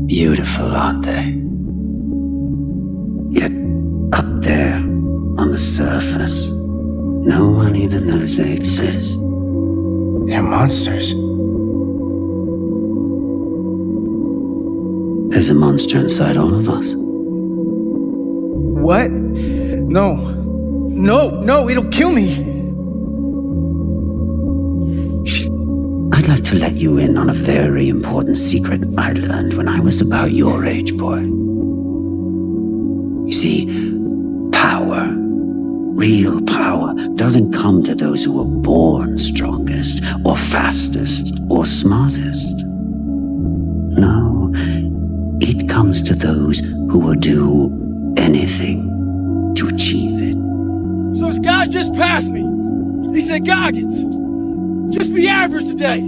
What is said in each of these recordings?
Beautiful, aren't they? Yet, up there, on the surface, no one even knows they exist. They're monsters. There's a monster inside all of us. What? No, it'll kill me. I'd like to let you in on a very important secret I learned when I was about your age, boy. You see, power, real power, doesn't come to those who are born strongest, or fastest, or smartest. No, it comes to those who will do anything to achieve it. So this guy just passed me. He said, Goggins, just be average today.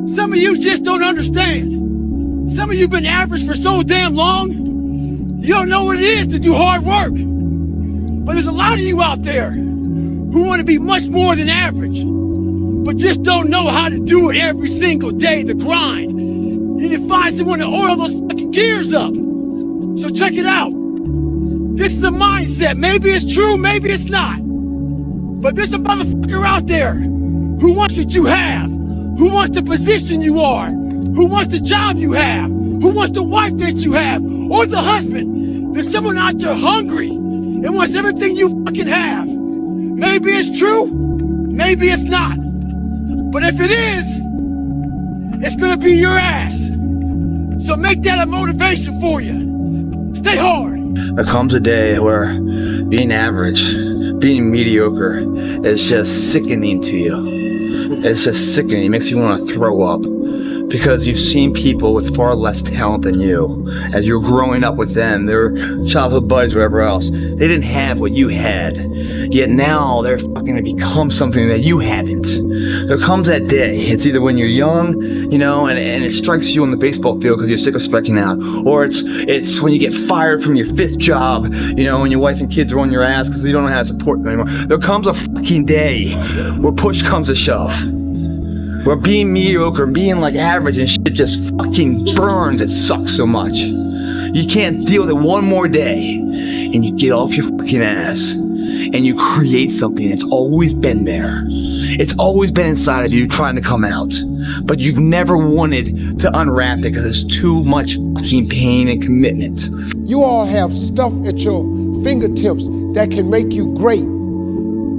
Some of you just don't understand. Some of you been average for so damn long, you don't know what it is to do hard work. But there's a lot of you out there who want to be much more than average, but just don't know how to do it every single day, the grind. You need to find someone to oil those fucking gears up. So check it out. This is a mindset. Maybe it's true, maybe it's not. But there's a motherfucker out there who wants what you have, who wants the position you are, who wants the job you have, who wants the wife that you have, or the husband. There's someone out there hungry and wants everything you fucking have. Maybe it's true, maybe it's not. But if it is, it's gonna be your ass. So make that a motivation for you. Stay hard. There comes a day where being average, being mediocre is just sickening to you. It's just sickening. It makes you want to throw up because you've seen people with far less talent than you. As you're growing up with them, their childhood buddies, whatever else, they didn't have what you had. Yet now they're fucking going to become something that you haven't. There comes that day. It's either when you're young, you know, and it strikes you on the baseball field because you're sick of striking out, or it's when you get fired from your 5th job, you know, and your wife and kids are on your ass because you don't know how to support them anymore. There comes a fucking day where push comes to shove. Where being mediocre and being like average and shit just fucking burns. It sucks so much. You can't deal with it one more day. And you get off your fucking ass and you create something that's always been there. It's always been inside of you trying to come out. But you've never wanted to unwrap it because there's too much fucking pain and commitment. You all have stuff at your fingertips that can make you great.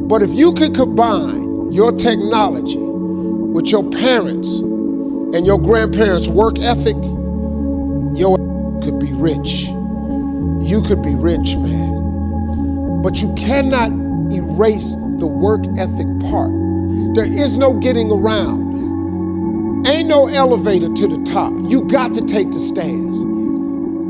But if you could combine your technology with your parents and your grandparents' work ethic, your could be rich. You could be rich, man. But you cannot erase the work ethic part. There is no getting around. Ain't no elevator to the top. You got to take the stairs.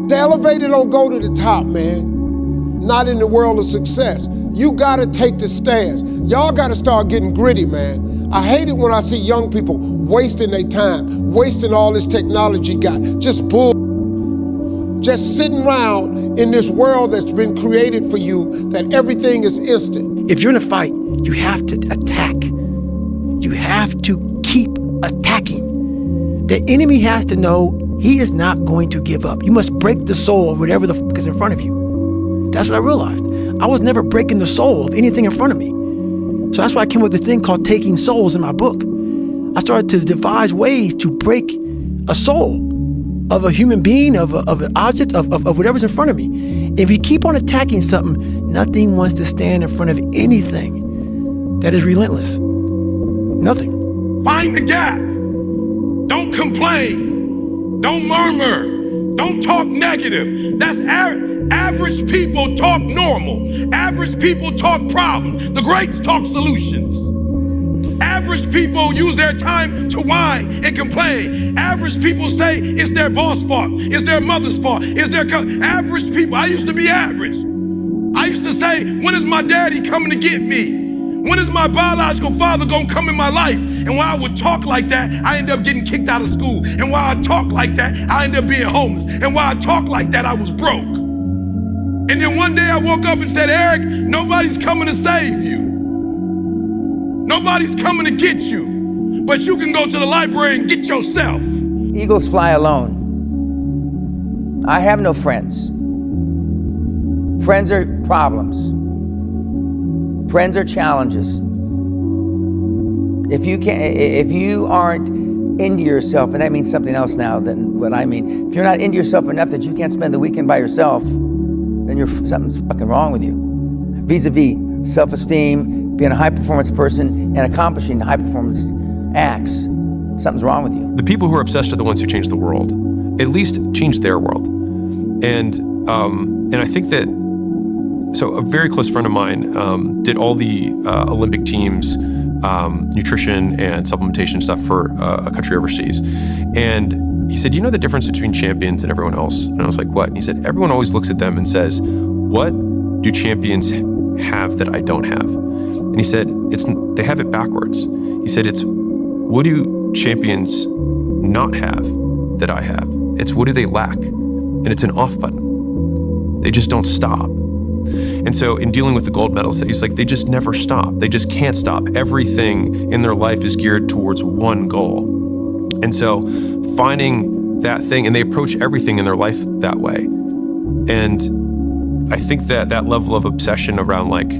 The elevator don't go to the top, man. Not in the world of success. You gotta take the stairs. Y'all gotta start getting gritty, man. I hate it when I see young people wasting their time, wasting all this technology got, just sitting around in this world that's been created for you, that everything is instant. If you're in a fight, you have to attack. You have to keep attacking. The enemy has to know he is not going to give up. You must break the soul of whatever the fuck is in front of you. That's what I realized. I was never breaking the soul of anything in front of me. So that's why I came up with a thing called Taking Souls in my book. I started to devise ways to break a soul of a human being, of an object, of whatever's in front of me. If you keep on attacking something, nothing wants to stand in front of anything that is relentless. Nothing. Find the gap. Don't complain. Don't murmur. Don't talk negative. That's average people talk normal. Average people talk problems. The greats talk solutions. Average people use their time to whine and complain. Average people say it's their boss' fault. It's their mother's fault. It's their average people. I used to be average. I used to say, when is my daddy coming to get me? When is my biological father gonna come in my life? And while I would talk like that, I ended up getting kicked out of school. And while I talk like that, I ended up being homeless. And while I talk like that, I was broke. And then one day I woke up and said, Eric, nobody's coming to save you. Nobody's coming to get you. But you can go to the library and get yourself. Eagles fly alone. I have no friends. Friends are problems. Friends are challenges. If you aren't into yourself, and that means something else now than what I mean. If you're not into yourself enough that you can't spend the weekend by yourself, then something's fucking wrong with you. Vis-a-vis self-esteem, being a high-performance person, and accomplishing high-performance acts, something's wrong with you. The people who are obsessed are the ones who change the world, at least change their world. And I think that, so a very close friend of mine did all the Olympic teams, nutrition and supplementation stuff for a country overseas. And he said, you know the difference between champions and everyone else? And I was like, what? And he said, everyone always looks at them and says, what do champions have that I don't have? And he said, they have it backwards. He said, it's what do champions not have that I have? It's what do they lack? And it's an off button. They just don't stop. And so in dealing with the gold medalists, he's like, they just never stop. They just can't stop. Everything in their life is geared towards one goal. And so finding that thing, and they approach everything in their life that way. And I think that that level of obsession around like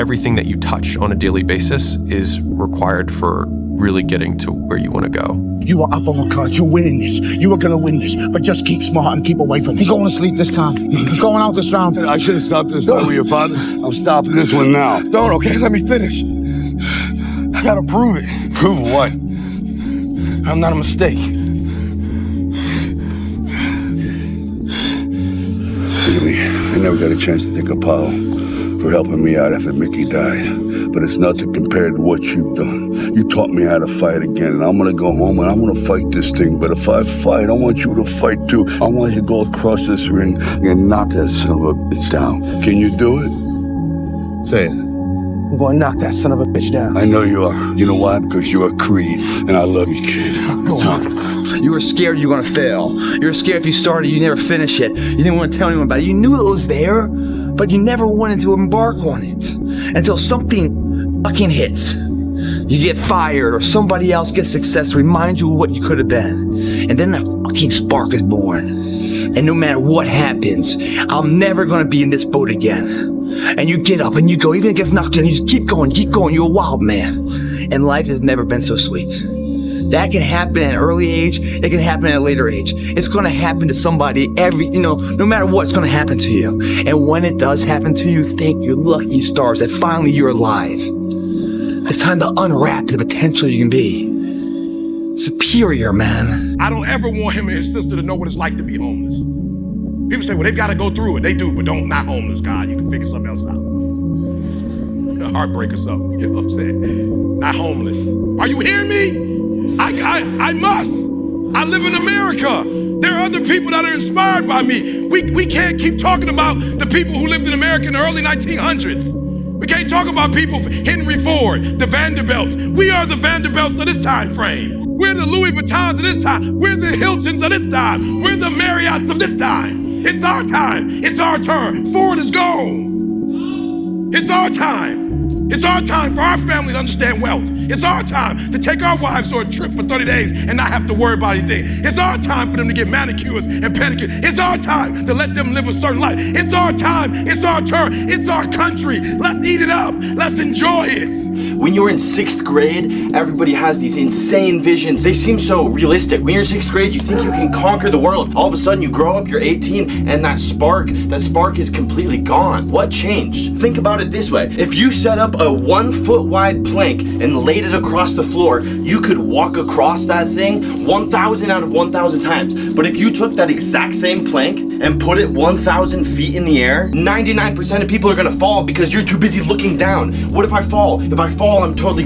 everything that you touch on a daily basis is required for really getting to where you want to go. You are up on the cards. You're winning this. You are going to win this. But just keep smart and keep away from me. He's going to sleep this time. He's going out this round. I should have stopped this one with your father. I'm stopping this one now. Don't, okay? Let me finish. I got to prove it. Prove what? I'm not a mistake. Really, I never got a chance to thank Apollo for helping me out after Mickey died. But it's nothing compared to what you've done. You taught me how to fight again, and I'm gonna go home and I'm gonna fight this thing. But if I fight, I want you to fight too. I want you to go across this ring and knock that son of a bitch down. Can you do it? Say it. I'm going to knock that son of a bitch down. I know you are. You know why? Because you're a Creed, and I love you, kid. Go on. You were scared you were gonna fail. You were scared if you started, you never finish it. You didn't want to tell anyone about it. You knew it was there, but you never wanted to embark on it until something fucking hits. You get fired or somebody else gets success, remind you of what you could have been. And then the fucking spark is born. And no matter what happens, I'm never gonna be in this boat again. And you get up and you go, even if it gets knocked down, you just keep going, you're a wild man. And life has never been so sweet. That can happen at an early age, it can happen at a later age. It's gonna happen to somebody no matter what, it's gonna happen to you. And when it does happen to you, thank your lucky stars that finally you're alive. It's time to unwrap the potential you can be. Superior, man. I don't ever want him and his sister to know what it's like to be homeless. People say, well, they've got to go through it. They do, but not homeless, God. You can figure something else out. A heartbreak or something, you know what I'm saying? Not homeless. Are you hearing me? I must. I live in America. There are other people that are inspired by me. We can't keep talking about the people who lived in America in the early 1900s. We can't talk about people, Henry Ford, the Vanderbilts. We are the Vanderbilts of this time frame. We're the Louis Vuittons of this time. We're the Hiltons of this time. We're the Marriotts of this time. It's our time. It's our turn. Ford is gone. It's our time. It's our time for our family to understand wealth. It's our time to take our wives on a trip for 30 days and not have to worry about anything. It's our time for them to get manicures and pedicures. It's our time to let them live a certain life. It's our time. It's our turn. It's our country. Let's eat it up. Let's enjoy it. When you're in 6th grade, everybody has these insane visions. They seem so realistic. When you're in 6th grade, you think you can conquer the world. All of a sudden, you grow up, you're 18, and that spark is completely gone. What changed? Think about it this way. If you set up a 1 foot wide plank and laid it across the floor, you could walk across that thing 1,000 out of 1,000 times. But if you took that exact same plank and put it 1,000 feet in the air, 99% of people are gonna fall because you're too busy looking down. What if I fall? If I fall, I'm totally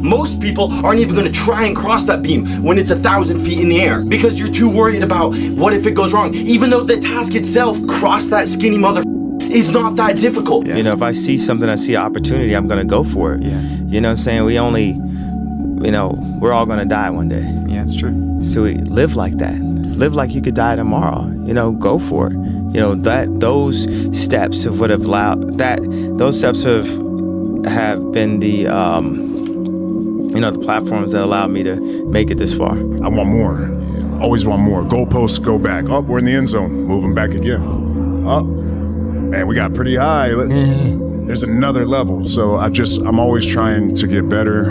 Most people aren't even gonna try and cross that beam when it's 1,000 feet in the air because you're too worried about what if it goes wrong. Even though the task itself, cross that skinny mother is not that difficult. Yes. You know, if I see something, I see opportunity, I'm gonna go for it. Yeah. You know what I'm saying? We're all gonna die one day. Yeah, it's true. So we live like that. Live like you could die tomorrow. Go for it. Those steps have been the the platforms that allowed me to make it this far. I want more. always want more. Goalposts go back. Oh, we're in the end zone. Moving back again. Oh, man, we got pretty high. There's another level. So I'm always trying to get better.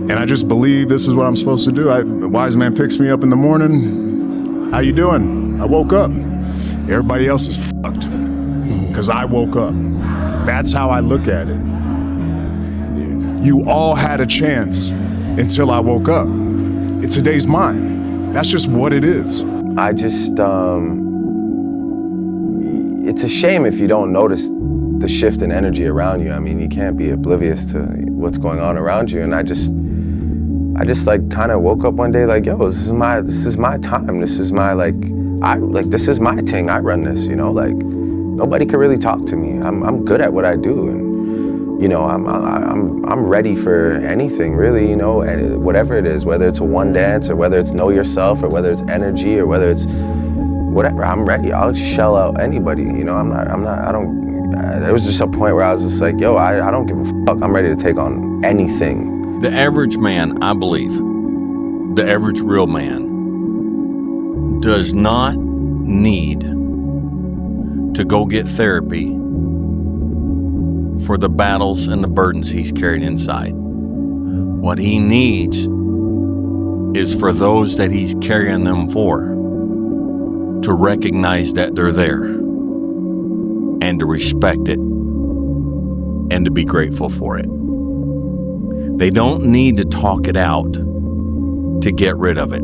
And I just believe this is what I'm supposed to do. The wise man picks me up in the morning. How you doing? I woke up. Everybody else is fucked because I woke up. That's how I look at it. You all had a chance until I woke up. Today's mine. That's just what it is. I just, it's a shame if you don't notice the shift in energy around you. I mean, you can't be oblivious to what's going on around you. And I just like kind of woke up one day like, yo, this is my time. This is my, this is my thing. I run this, you know, like nobody can really talk to me. I'm good at what I do. And, you know, I'm ready for anything really, you know, and whatever it is, whether it's a one dance or whether it's know yourself or whether it's energy or whether it's whatever, I'm ready. I'll shell out anybody, you know, there was just a point where I was just like, yo, I don't give a fuck. I'm ready to take on anything. The average man, I believe, the average real man does not need to go get therapy for the battles and the burdens he's carried inside. What he needs is for those that he's carrying them for to recognize that they're there and to respect it and to be grateful for it. They don't need to talk it out to get rid of it.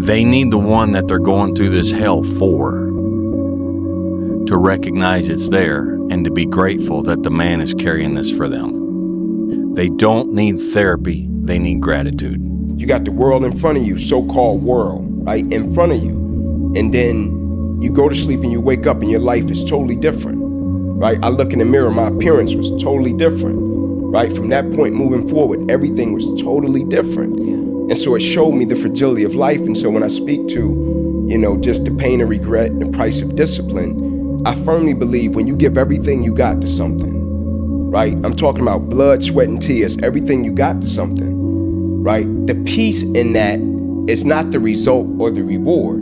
They need the one that they're going through this hell for to recognize it's there and to be grateful that the man is carrying this for them. They don't need therapy, they need gratitude. You got the world in front of you, so-called world, right, in front of you. And then you go to sleep and you wake up and your life is totally different, right? I look in the mirror, my appearance was totally different, right? From that point moving forward, everything was totally different. And so it showed me the fragility of life. And so when I speak to, you know, just the pain and regret and the price of discipline, I firmly believe when you give everything you got to something, right? I'm talking about blood, sweat, and tears, everything you got to something, right? The peace in that is not the result or the reward.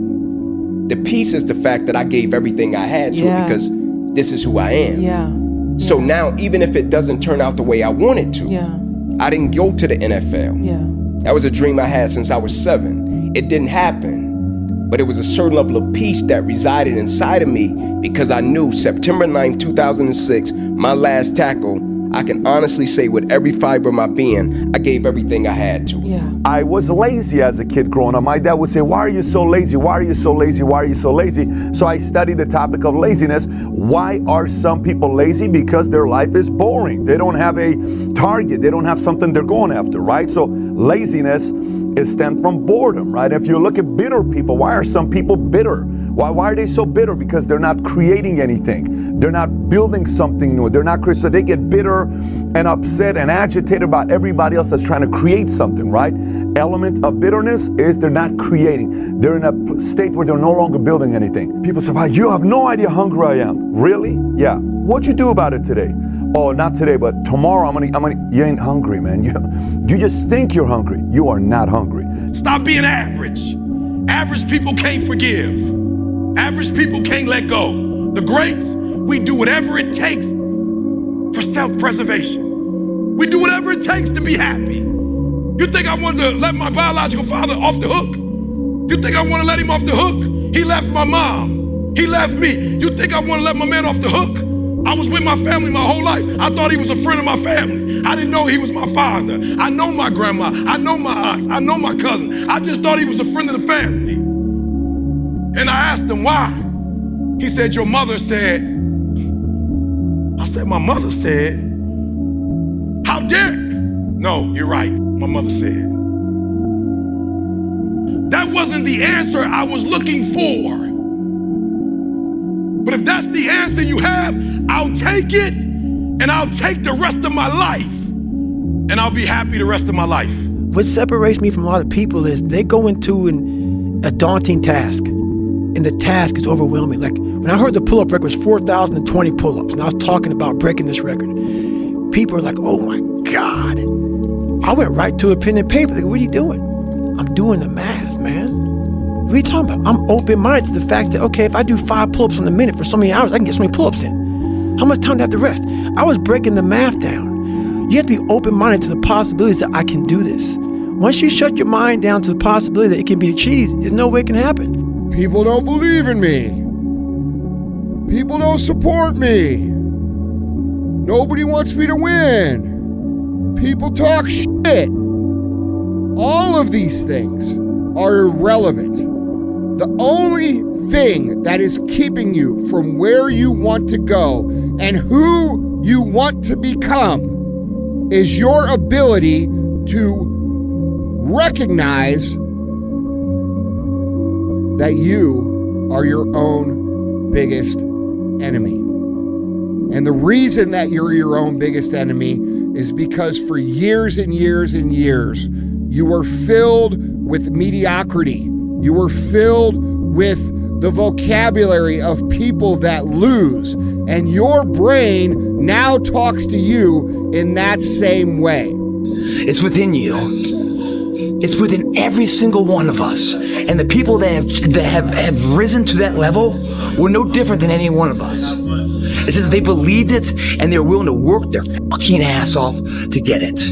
The peace is the fact that I gave everything I had to it because this is who I am. So now, even if it doesn't turn out the way I want it to, I didn't go to the NFL. That was a dream I had since I was 7. It didn't happen. But it was a certain level of peace that resided inside of me because I knew September 9th, 2006, my last tackle, I can honestly say with every fiber of my being, I gave everything I had to. I was lazy as a kid growing up. My dad would say, why are you so lazy? Why are you so lazy? Why are you so lazy? So I studied the topic of laziness. Why are some people lazy? Because their life is boring. They don't have a target. They don't have something they're going after, right? So laziness is stemmed from boredom, right? If you look at bitter people, why are some people bitter? Why are they so bitter? Because they're not creating anything. They're not building something new. They're not creating, so they get bitter and upset and agitated about everybody else that's trying to create something, right? Element of bitterness is they're not creating. They're in a state where they're no longer building anything. People say, wow, you have no idea how hungry I am. Really? Yeah. What'd you do about it today? Oh, not today, but tomorrow I'm gonna, you ain't hungry, man. You just think you're hungry. You are not hungry. Stop being average. Average people can't forgive. Average people can't let go. The greats, we do whatever it takes for self-preservation. We do whatever it takes to be happy. You think I wanted to let my biological father off the hook? You think I want to let him off the hook? He left my mom. He left me. You think I want to let my man off the hook? I was with my family my whole life. I thought he was a friend of my family. I didn't know he was my father. I know my grandma. I know my aunts. I know my cousin. I just thought he was a friend of the family. And I asked him why. He said, your mother said. I said, my mother said. How dare? No, you're right. My mother said. That wasn't the answer I was looking for. But if that's the answer you have, I'll take it, and I'll take the rest of my life, and I'll be happy the rest of my life. What separates me from a lot of people is they go into a daunting task, and the task is overwhelming. Like when I heard the pull-up record was 4,020 pull-ups, and I was talking about breaking this record, people are like, oh my God. I went right to a pen and paper. Like, what are you doing? I'm doing the math, man. What are you talking about? I'm open-minded to the fact that, okay, if I do 5 pull-ups in a minute for so many hours, I can get so many pull-ups in. How much time do I have to rest? I was breaking the math down. You have to be open-minded to the possibilities that I can do this. Once you shut your mind down to the possibility that it can be achieved, there's no way it can happen. People don't believe in me. People don't support me. Nobody wants me to win. People talk shit. All of these things are irrelevant. The only thing that is keeping you from where you want to go and who you want to become is your ability to recognize that you are your own biggest enemy. And the reason that you're your own biggest enemy is because for years and years and years, you were filled with mediocrity. You were filled with the vocabulary of people that lose. And your brain now talks to you in that same way. It's within you. It's within every single one of us. And the people that have risen to that level were no different than any one of us. It's just that they believed it and they were willing to work their fucking ass off to get it.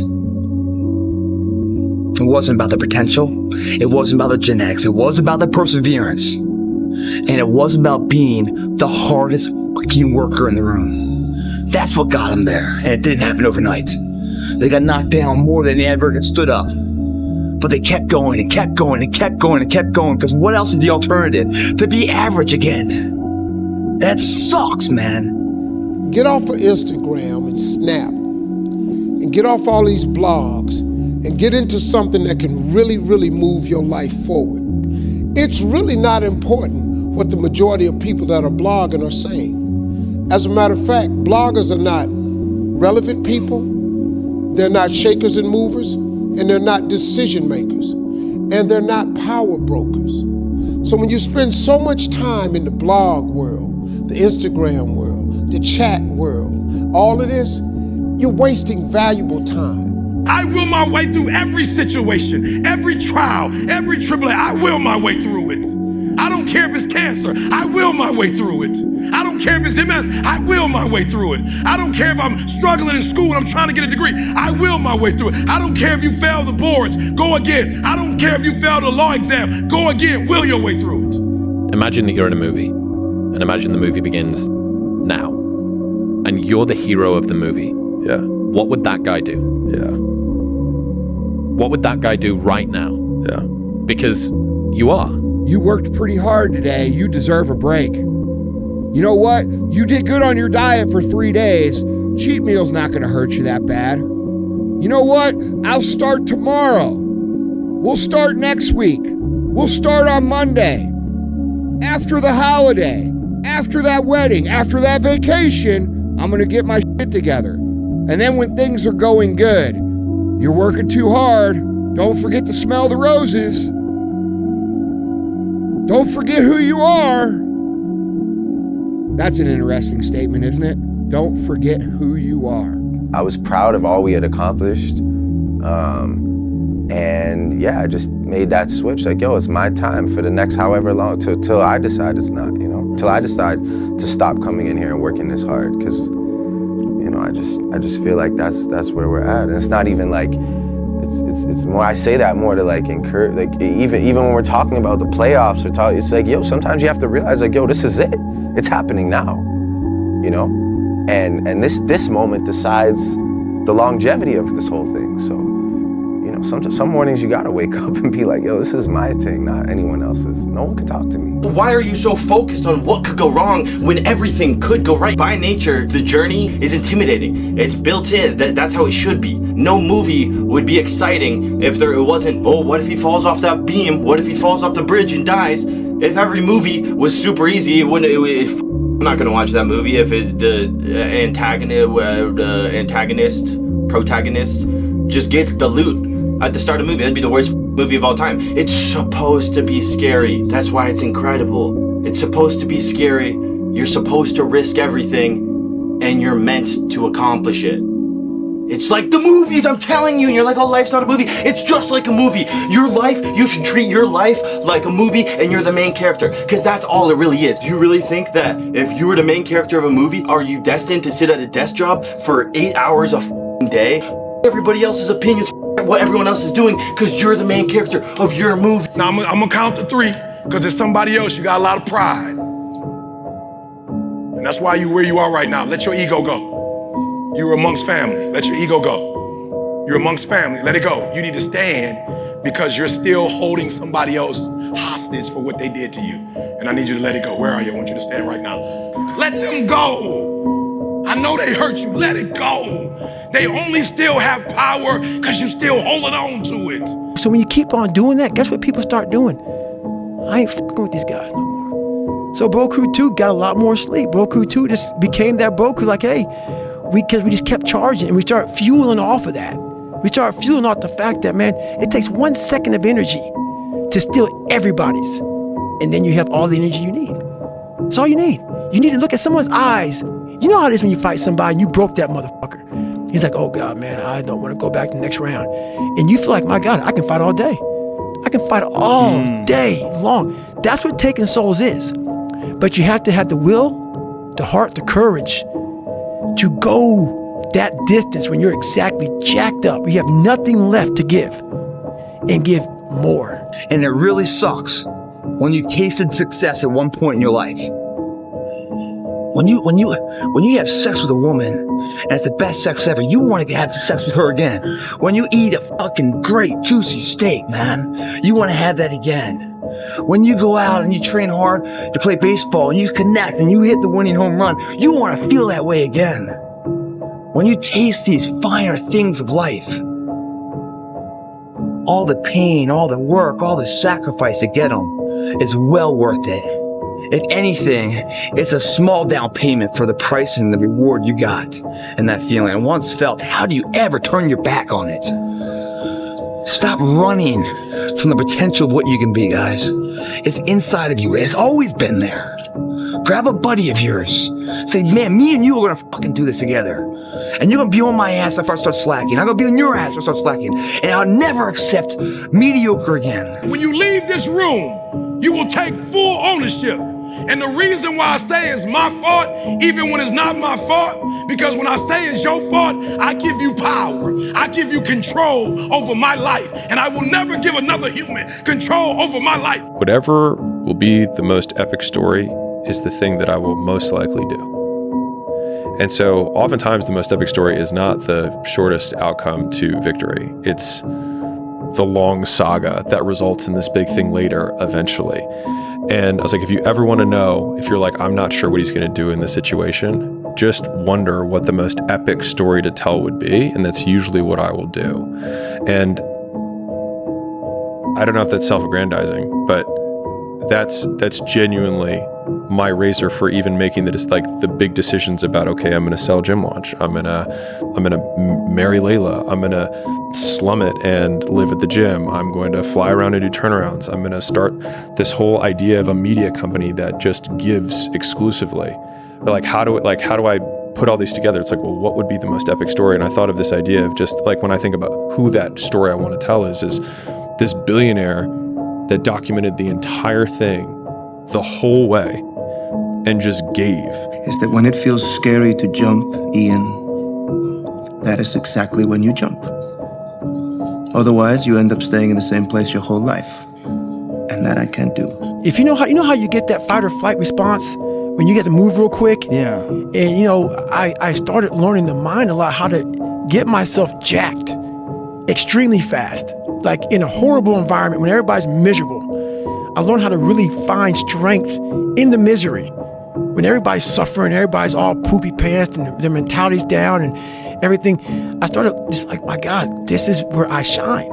It wasn't about the potential. It wasn't about the genetics. It was about the perseverance. And it wasn't about being the hardest fucking worker in the room. That's what got them there. And it didn't happen overnight. They got knocked down more than they ever stood up. But they kept going and kept going and kept going and kept going, because what else is the alternative? To be average again. That sucks, man. Get off of Instagram and Snap and get off all these blogs and get into something that can really, really move your life forward. It's really not important what the majority of people that are blogging are saying. As a matter of fact, bloggers are not relevant people, they're not shakers and movers, and they're not decision makers, and they're not power brokers. So when you spend so much time in the blog world, the Instagram world, the chat world, all of this, you're wasting valuable time. I will my way through every situation, every trial, every tribulation. I will my way through it. I don't care if it's cancer. I will my way through it. I don't care if it's MS. I will my way through it. I don't care if I'm struggling in school and I'm trying to get a degree. I will my way through it. I don't care if you fail the boards. Go again. I don't care if you fail the law exam. Go again. Will your way through it. Imagine that you're in a movie, and imagine the movie begins now, and you're the hero of the movie. Yeah. What would that guy do? Yeah. What would that guy do right now? Yeah. Because you are. You worked pretty hard today. You deserve a break. You know what? You did good on your diet for 3 days. Cheat meal's not gonna hurt you that bad. You know what? I'll start tomorrow. We'll start next week. We'll start on Monday. After the holiday, after that wedding, after that vacation, I'm gonna get my shit together. And then when things are going good, you're working too hard, don't forget to smell the roses. Don't forget who you are. That's an interesting statement, isn't it? Don't forget who you are. I was proud of all we had accomplished. And yeah, I just made that switch. Like, yo, it's my time for the next however long, till I decide it's not, you know, till I decide to stop coming in here and working this hard. Because, you know, I just feel like that's where we're at. And it's not even like, it's more, I say that more to like encourage, like even when we're talking about the playoffs it's like, yo, sometimes you have to realize like, yo, this is it. It's happening now, you know? And this moment decides the longevity of this whole thing. So, you know, some mornings you gotta wake up and be like, yo, this is my thing, not anyone else's. No one can talk to me. But why are you so focused on what could go wrong when everything could go right? By nature, the journey is intimidating. It's built in. That's how it should be. No movie would be exciting if it wasn't, oh, what if he falls off that beam? What if he falls off the bridge and dies? If every movie was super easy, I'm not gonna watch that movie if the protagonist just gets the loot at the start of the movie. That'd be the worst movie of all time. It's supposed to be scary. That's why it's incredible. It's supposed to be scary. You're supposed to risk everything, and you're meant to accomplish it. It's like the movies, I'm telling you. And you're like, oh, life's not a movie. It's just like a movie. Your life, you should treat your life like a movie and you're the main character. Because that's all it really is. Do you really think that if you were the main character of a movie, are you destined to sit at a desk job for 8 hours a day? Everybody else's opinions, what everyone else is doing, because you're the main character of your movie. Now I'm gonna count to 3, because there's somebody else, you got a lot of pride. And that's why you're where you are right now. Let your ego go. You're amongst family. Let your ego go. You're amongst family. Let it go. You need to stand because you're still holding somebody else hostage for what they did to you. And I need you to let it go. Where are you? I want you to stand right now. Let them go. I know they hurt you. Let it go. They only still have power because you're still holding on to it. So when you keep on doing that, guess what people start doing? I ain't fucking with these guys no more. So Bro Crew 2 got a lot more sleep. Bro Crew 2 just became that Bro Crew, like, hey, because we just kept charging and we started fueling off of that. We started fueling off the fact that, man, it takes 1 second of energy to steal everybody's. And then you have all the energy you need. That's all you need. You need to look at someone's eyes. You know how it is when you fight somebody and you broke that motherfucker. He's like, oh God, man, I don't want to go back to the next round. And you feel like, my God, I can fight all day. I can fight all day long. That's what taking souls is. But you have to have the will, the heart, the courage to go that distance when you're exactly jacked up. You have nothing left to give and give more. And it really sucks when you've tasted success at one point in your life. When you have sex with a woman and it's the best sex ever, you want to have sex with her again. When you eat a fucking great juicy steak, man, you want to have that again. When you go out and you train hard to play baseball and you connect and you hit the winning home run, you want to feel that way again. When you taste these finer things of life, all the pain, all the work, all the sacrifice to get them is well worth it. If anything, it's a small down payment for the price and the reward you got and that feeling. And once felt, how do you ever turn your back on it? Stop running from the potential of what you can be, guys. It's inside of you. It's always been there. Grab a buddy of yours. Say, man, me and you are gonna fucking do this together. And you're gonna be on my ass if I start slacking. I'm gonna be on your ass if I start slacking. And I'll never accept mediocre again. When you leave this room, you will take full ownership. And the reason why I say it's my fault, even when it's not my fault, because when I say it's your fault, I give you power. I give you control over my life. And I will never give another human control over my life. Whatever will be the most epic story is the thing that I will most likely do. And so oftentimes the most epic story is not the shortest outcome to victory. It's the long saga that results in this big thing later, eventually. And I was like, if you ever want to know, if you're like, I'm not sure what he's going to do in this situation, just wonder what the most epic story to tell would be. And that's usually what I will do. And I don't know if that's self-aggrandizing, but that's genuinely my razor for even making the big decisions about, okay, I'm going to sell Gym Launch. I'm going to marry Layla. I'm going to slum it and live at the gym. I'm going to fly around and do turnarounds. I'm going to start this whole idea of a media company that just gives exclusively. But how do I put all these together? It's like, well, what would be the most epic story? And I thought of this idea of just like, when I think about who that story I want to tell is this billionaire that documented the entire thing the whole way and just gave. Is that when it feels scary to jump, Ian, that is exactly when you jump. Otherwise, you end up staying in the same place your whole life. And that I can't do. If you know how you get that fight or flight response when you get to move real quick? Yeah. And I started learning the mind a lot, how to get myself jacked extremely fast. Like in a horrible environment when everybody's miserable. I learned how to really find strength in the misery. When everybody's suffering, everybody's all poopy pants and their mentality's down and everything, I started just like, my God, this is where I shine.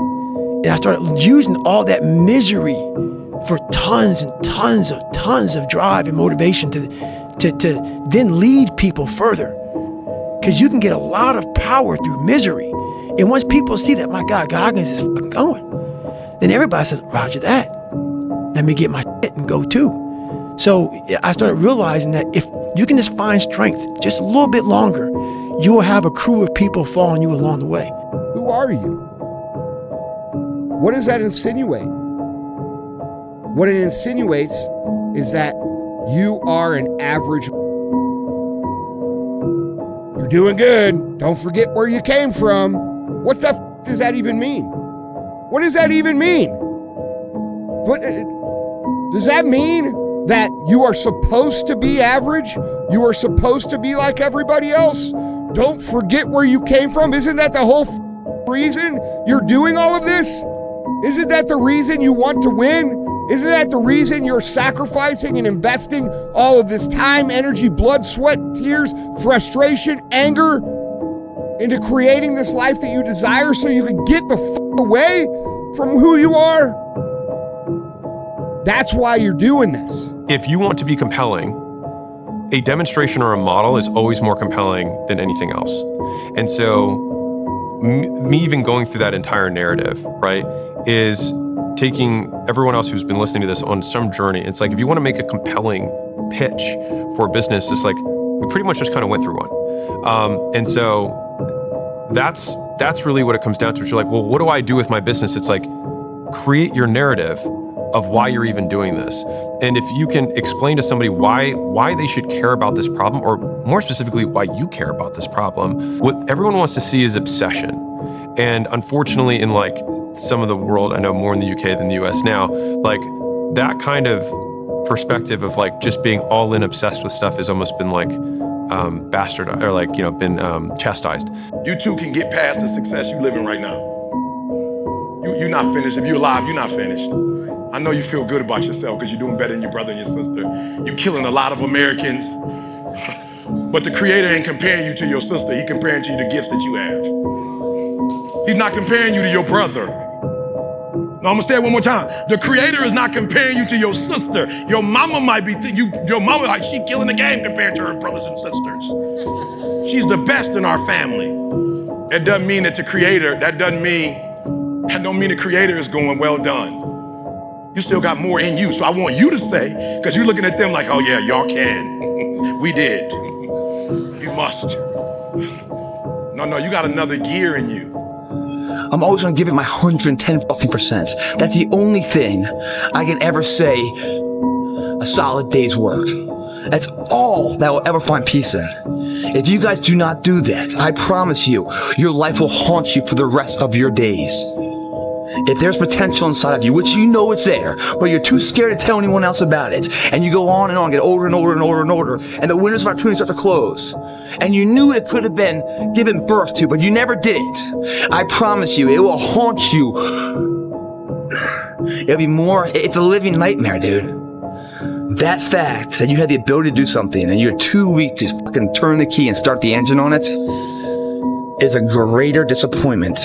And I started using all that misery for tons and tons of drive and motivation to then lead people further. Because you can get a lot of power through misery. And once people see that, my God, Goggins is fucking going, then everybody says, roger that. Let me get my shit and go too. So I started realizing that if you can just find strength just a little bit longer, you will have a crew of people following you along the way. Who are you? What does that insinuate? What it insinuates is that you are an average. You're doing good. Don't forget where you came from. What the f does that even mean? What does that even mean? What does that mean? That you are supposed to be average? You are supposed to be like everybody else? Don't forget where you came from? Isn't that the whole reason you're doing all of this? Isn't that the reason you want to win? Isn't that the reason you're sacrificing and investing all of this time, energy, blood, sweat, tears, frustration, anger into creating this life that you desire so you can get the away from who you are? That's why you're doing this. If you want to be compelling, a demonstration or a model is always more compelling than anything else. And so me even going through that entire narrative, right, is taking everyone else who's been listening to this on some journey. It's like, if you want to make a compelling pitch for a business, it's like, we pretty much just kind of went through one. And so that's really what it comes down to. You're like, well, what do I do with my business? It's like, create your narrative of why you're even doing this. And if you can explain to somebody why they should care about this problem, or more specifically, why you care about this problem, what everyone wants to see is obsession. And unfortunately, in like some of the world, I know more in the UK than the US now, like that kind of perspective of like just being all in obsessed with stuff has almost been like bastardized, or like, you know, been chastised. You too can get past the success you're living right now. You're not finished. If you're alive, you're not finished. I know you feel good about yourself because you're doing better than your brother and your sister. You're killing a lot of Americans. But the Creator ain't comparing you to your sister. He's comparing to you the gifts that you have. He's not comparing you to your brother. No, I'm gonna say it one more time. The Creator is not comparing you to your sister. Your mama might be, your mama, like, she killing the game compared to her brothers and sisters. She's the best in our family. It doesn't mean that the Creator, that don't mean the Creator is going, well done. You still got more in you. So I want you to say, because you're looking at them like, oh yeah, y'all can. We did. You must. No, you got another gear in you. I'm always gonna give it my 110%. That's the only thing I can ever say a solid day's work. That's all that will ever find peace in. If you guys do not do that, I promise you, your life will haunt you for the rest of your days. If there's potential inside of you, which you know it's there, but you're too scared to tell anyone else about it, and you go on, get older and older and older and older, and the windows of opportunity start to close, and you knew it could have been given birth to, but you never did it, I promise you, it will haunt you. It'll be more, it's a living nightmare, dude. That fact that you had the ability to do something and you're too weak to fucking turn the key and start the engine on it is a greater disappointment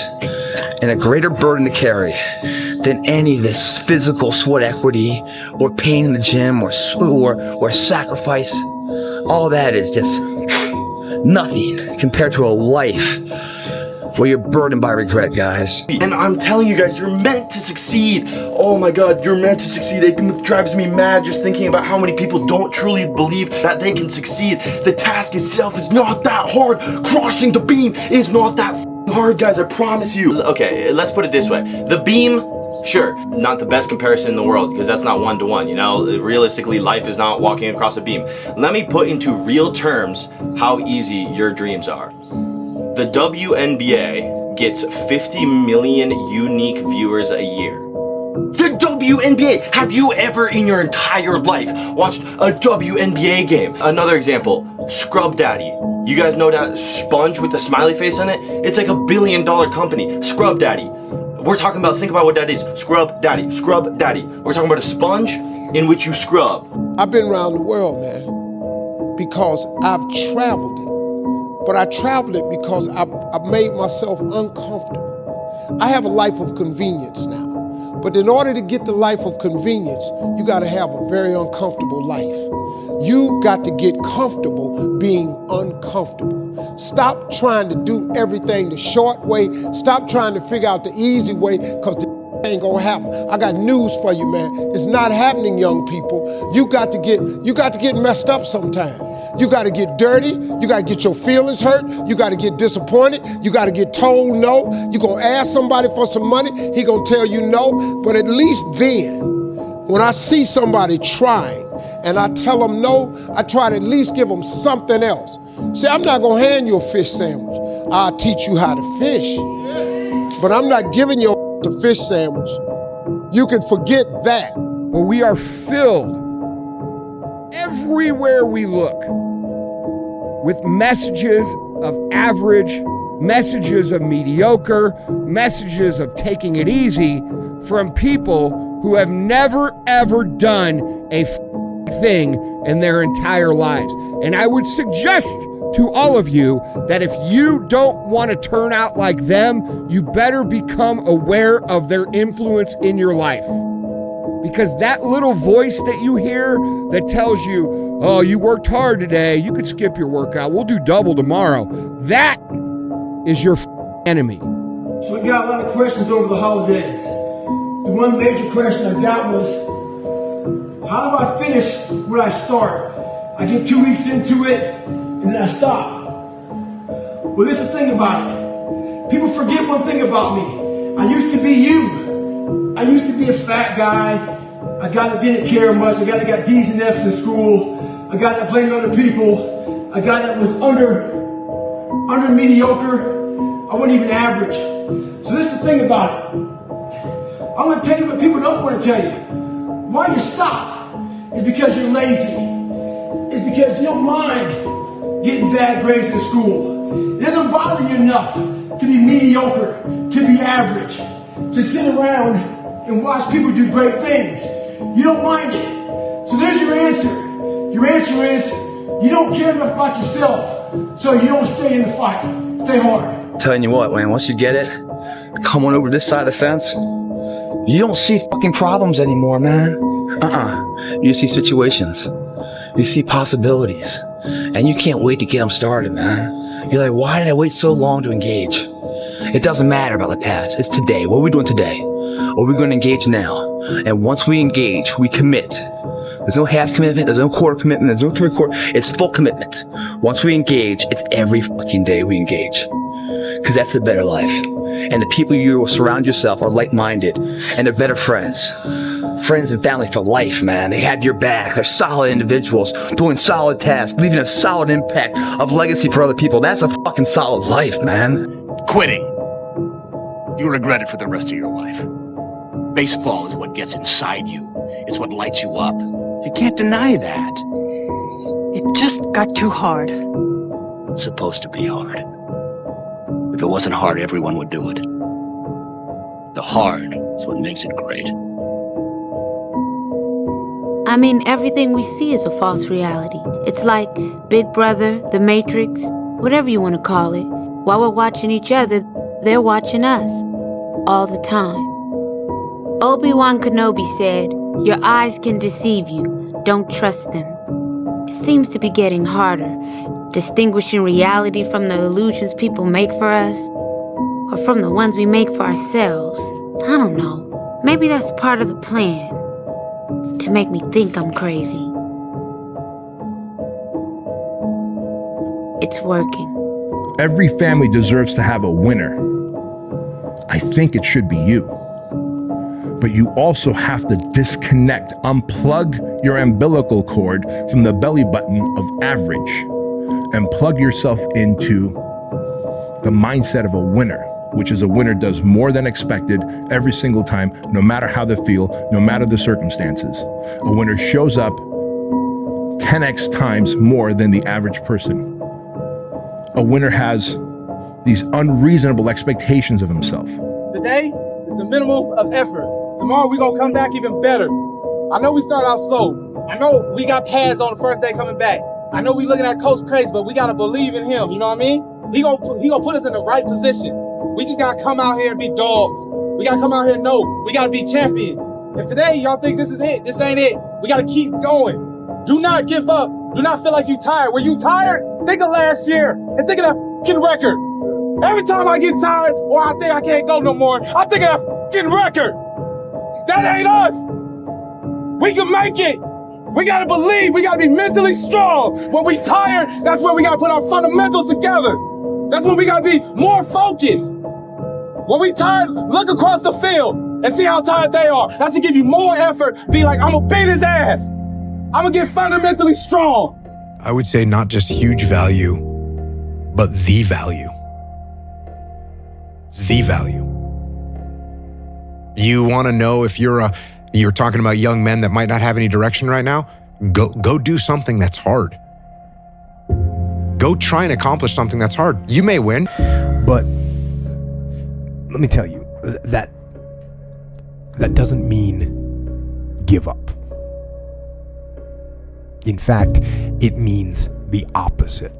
and a greater burden to carry than any of this physical sweat equity or pain in the gym or sacrifice. All that is just nothing compared to a life where you're burdened by regret, guys. And I'm telling you guys, you're meant to succeed. Oh my God, you're meant to succeed. It drives me mad just thinking about how many people don't truly believe that they can succeed. The task itself is not that hard. Crossing the beam is not that hard, guys, I promise you. Okay, let's put it this way. The beam, sure, not the best comparison in the world, because that's not one-to-one, you know? Realistically, life is not walking across a beam. Let me put into real terms how easy your dreams are. The WNBA gets 50 million unique viewers a year. The WNBA! Have you ever in your entire life watched a WNBA game? Another example, Scrub Daddy. You guys know that sponge with the smiley face on it? It's like $1 billion company, Scrub Daddy. We're talking about, think about what that is. Scrub Daddy, Scrub Daddy. We're talking about a sponge in which you scrub. I've been around the world, man, because I've traveled it. But I traveled it because I've made myself uncomfortable. I have a life of convenience now. But in order to get the life of convenience, you gotta have a very uncomfortable life. You got to get comfortable being uncomfortable. Stop trying to do everything the short way. Stop trying to figure out the easy way, because the ain't gonna happen. I got news for you, man. It's not happening, young people. You got to get messed up sometime. You got to get dirty. You got to get your feelings hurt. You got to get disappointed. You got to get told no. You're going to ask somebody for some money. He going to tell you no. But at least then, when I see somebody trying and I tell them no, I try to at least give them something else. See, I'm not going to hand you a fish sandwich. I'll teach you how to fish. But I'm not giving you a fish sandwich. You can forget that. But we are filled everywhere we look with messages of average, messages of mediocre, messages of taking it easy from people who have never ever done a thing in their entire lives. And I would suggest to all of you that if you don't want to turn out like them, you better become aware of their influence in your life. Because that little voice that you hear that tells you, oh, you worked hard today, you could skip your workout, we'll do double tomorrow, that is your enemy. So we got a lot of questions over the holidays. The one major question I got was, how do I finish where I start? I get 2 weeks into it, and then I stop. Well, this is the thing about it. People forget one thing about me. I used to be you. I used to be a fat guy, a guy that didn't care much, a guy that got D's and F's in school, a guy that blamed other people, a guy that was under mediocre. I wasn't even average. So this is the thing about it. I'm going to tell you what people don't want to tell you. Why you stop is because you're lazy. It's because you don't mind getting bad grades in school. It doesn't bother you enough to be mediocre, to be average, to sit around and watch people do great things. You don't mind it. So there's your answer. Your answer is you don't care enough about yourself, so you don't stay in the fight. Stay hard. Telling you what, man, once you get it, come on over this side of the fence, you don't see fucking problems anymore, man. You see situations. You see possibilities. And you can't wait to get them started, man. You're like, why did I wait so long to engage? It doesn't matter about the past. It's today. What are we doing today? Or are we going to engage now? And once we engage, we commit. There's no half commitment. There's no quarter commitment. There's no three-quarter. It's full commitment. Once we engage, it's every fucking day we engage. Because that's the better life. And the people you surround yourself are like-minded. And they're better friends. Friends and family for life, man. They have your back. They're solid individuals doing solid tasks, leaving a solid impact of legacy for other people. That's a fucking solid life, man. Quitting. You'll regret it for the rest of your life. Baseball is what gets inside you. It's what lights you up. You can't deny that. It just got too hard. It's supposed to be hard. If it wasn't hard, everyone would do it. The hard is what makes it great. I mean, everything we see is a false reality. It's like Big Brother, The Matrix, whatever you want to call it. While we're watching each other, they're watching us. All the time. Obi-Wan Kenobi said, "Your eyes can deceive you. Don't trust them." It seems to be getting harder, distinguishing reality from the illusions people make for us, or from the ones we make for ourselves. I don't know. Maybe that's part of the plan. To make me think I'm crazy. It's working. Every family deserves to have a winner. I think it should be you. But you also have to disconnect, unplug your umbilical cord from the belly button of average and plug yourself into the mindset of a winner, which is a winner does more than expected every single time, no matter how they feel, no matter the circumstances. A winner shows up 10x times more than the average person. A winner has these unreasonable expectations of himself. Today is the minimum of effort. Tomorrow we're gonna come back even better. I know we started out slow. I know we got pads on the first day coming back. I know we looking at Coach crazy, but we gotta believe in him, you know what I mean? He gonna put us in the right position. We just gotta come out here and be dogs. We gotta come out here and know we gotta be champions. If today y'all think this is it, this ain't it. We gotta keep going. Do not give up. Do not feel like you tired. When you tired, think of last year and think of that fucking record. Every time I get tired or I think I can't go no more, I think of that fucking record. That ain't us. We can make it. We gotta believe, we gotta be mentally strong. When we tired, that's when we gotta put our fundamentals together. That's when we gotta be more focused. When we tired, look across the field and see how tired they are. That should give you more effort. Be like, I'm gonna beat his ass. I'm gonna get fundamentally strong. I would say not just huge value, but the value. The value. You wanna know if you're talking about young men that might not have any direction right now? Go do something that's hard. Go try and accomplish something that's hard. You may win. But let me tell you, that doesn't mean give up. In fact, it means the opposite.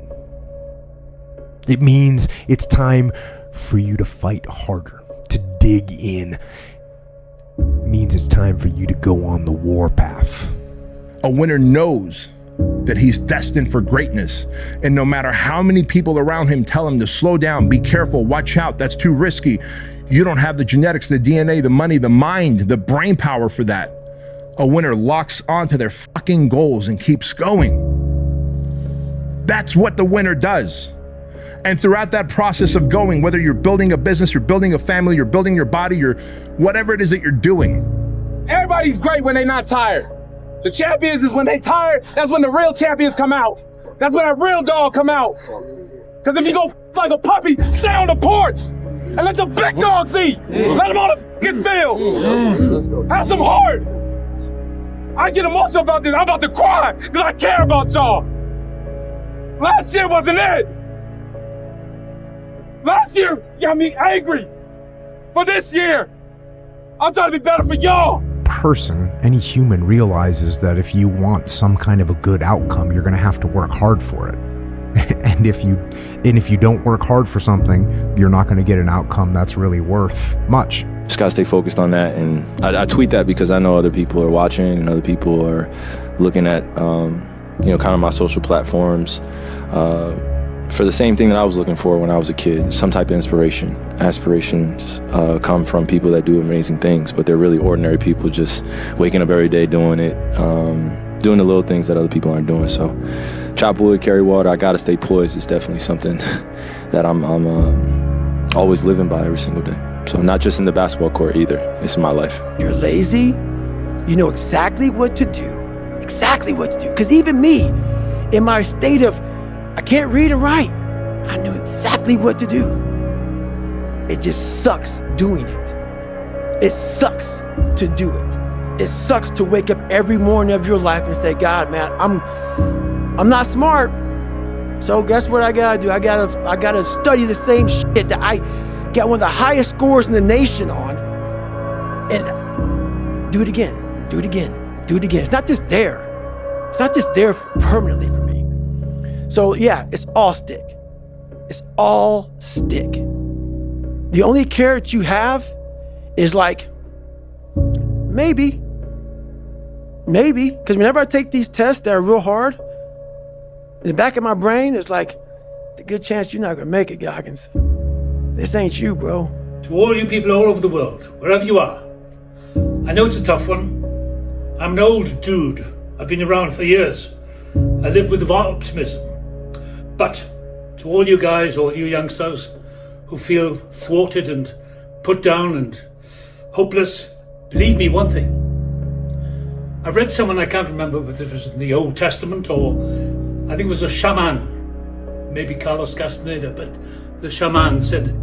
It means it's time for you to fight harder, to dig in. It means it's time for you to go on the warpath. A winner knows that he's destined for greatness. And no matter how many people around him tell him to slow down, be careful, watch out, that's too risky, you don't have the genetics, the DNA, the money, the mind, the brain power for that. A winner locks onto their fucking goals and keeps going. That's what the winner does. And throughout that process of going, whether you're building a business, you're building a family, you're building your body, you're whatever it is that you're doing. Everybody's great when they're not tired. The champions is when they tired, that's when the real champions come out. That's when that real dog come out. Because if you go like a puppy, stay on the porch and let the big dogs eat. Let them on the fucking field. Have some heart. I get emotional about this. I'm about to cry because I care about y'all. Last year wasn't it. Last year got me angry. For this year, I'm trying to be better for y'all. Person, any human realizes that if you want some kind of a good outcome, you're going to have to work hard for it. And if you don't work hard for something, you're not going to get an outcome that's really worth much. Just gotta stay focused on that, and I tweet that because I know other people are watching and other people are looking at, kind of my social platforms for the same thing that I was looking for when I was a kid, some type of inspiration. Aspirations come from people that do amazing things, but they're really ordinary people just waking up every day doing it, doing the little things that other people aren't doing. So chop wood, carry water, I gotta stay poised. It's definitely something that I'm always living by every single day. So not just in the basketball court either, it's in my life. You're lazy, you know exactly what to do. Exactly what to do. Because even me, in my state of, I can't read and write, I knew exactly what to do. It just sucks doing it. It sucks to do it. It sucks to wake up every morning of your life and say, God, man, I'm not smart. So guess what I gotta do? I gotta study the same shit that I got one of the highest scores in the nation on, and do it again, do it again, do it again. It's not just there. It's not just there permanently for me. So yeah, it's all stick. It's all stick. The only carrot you have is like, maybe. Because whenever I take these tests that are real hard, in the back of my brain, it's like, the good chance you're not gonna make it, Goggins. This ain't you, bro. To all you people all over the world, wherever you are, I know it's a tough one. I'm an old dude. I've been around for years. I live with optimism. But to all you guys, all you youngsters who feel thwarted and put down and hopeless, believe me one thing. I read someone, I can't remember whether it was in the Old Testament or I think it was a shaman, maybe Carlos Castaneda, but the shaman said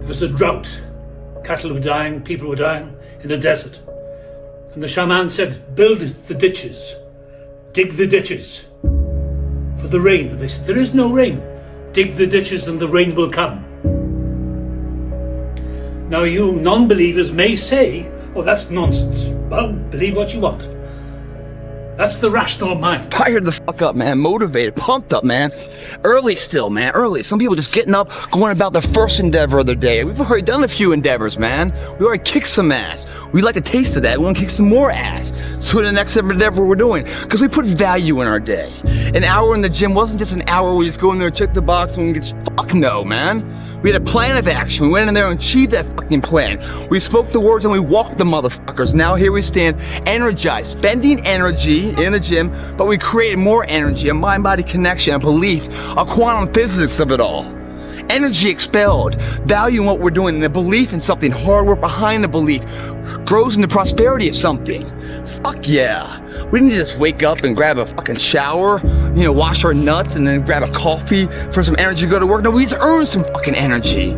there was a drought. Cattle were dying, people were dying in the desert. And the shaman said, build the ditches, dig the ditches for the rain. And they said, there is no rain. Dig the ditches and the rain will come. Now you non-believers may say, oh, that's nonsense. Well, believe what you want. That's the rational mind. Fired the fuck up, man. Motivated, pumped up, man. Early still, man. Early. Some people just getting up, going about their first endeavor of the day. We've already done a few endeavors, man. We already kicked some ass. We like a taste of that. We want to kick some more ass. So the next endeavor we're doing, because we put value in our day. An hour in the gym wasn't just an hour where we just go in there and check the box and we get fuck no, man. We had a plan of action. We went in there and achieved that fucking plan. We spoke the words and we walked the motherfuckers. Now here we stand, energized, spending energy in the gym, but we created more energy, a mind-body connection, a belief, a quantum physics of it all. Energy expelled, value in what we're doing, and the belief in something, hard work behind the belief, grows into prosperity of something. Fuck yeah. We didn't just wake up and grab a fucking shower, wash our nuts and then grab a coffee for some energy to go to work. No, we just earned some fucking energy.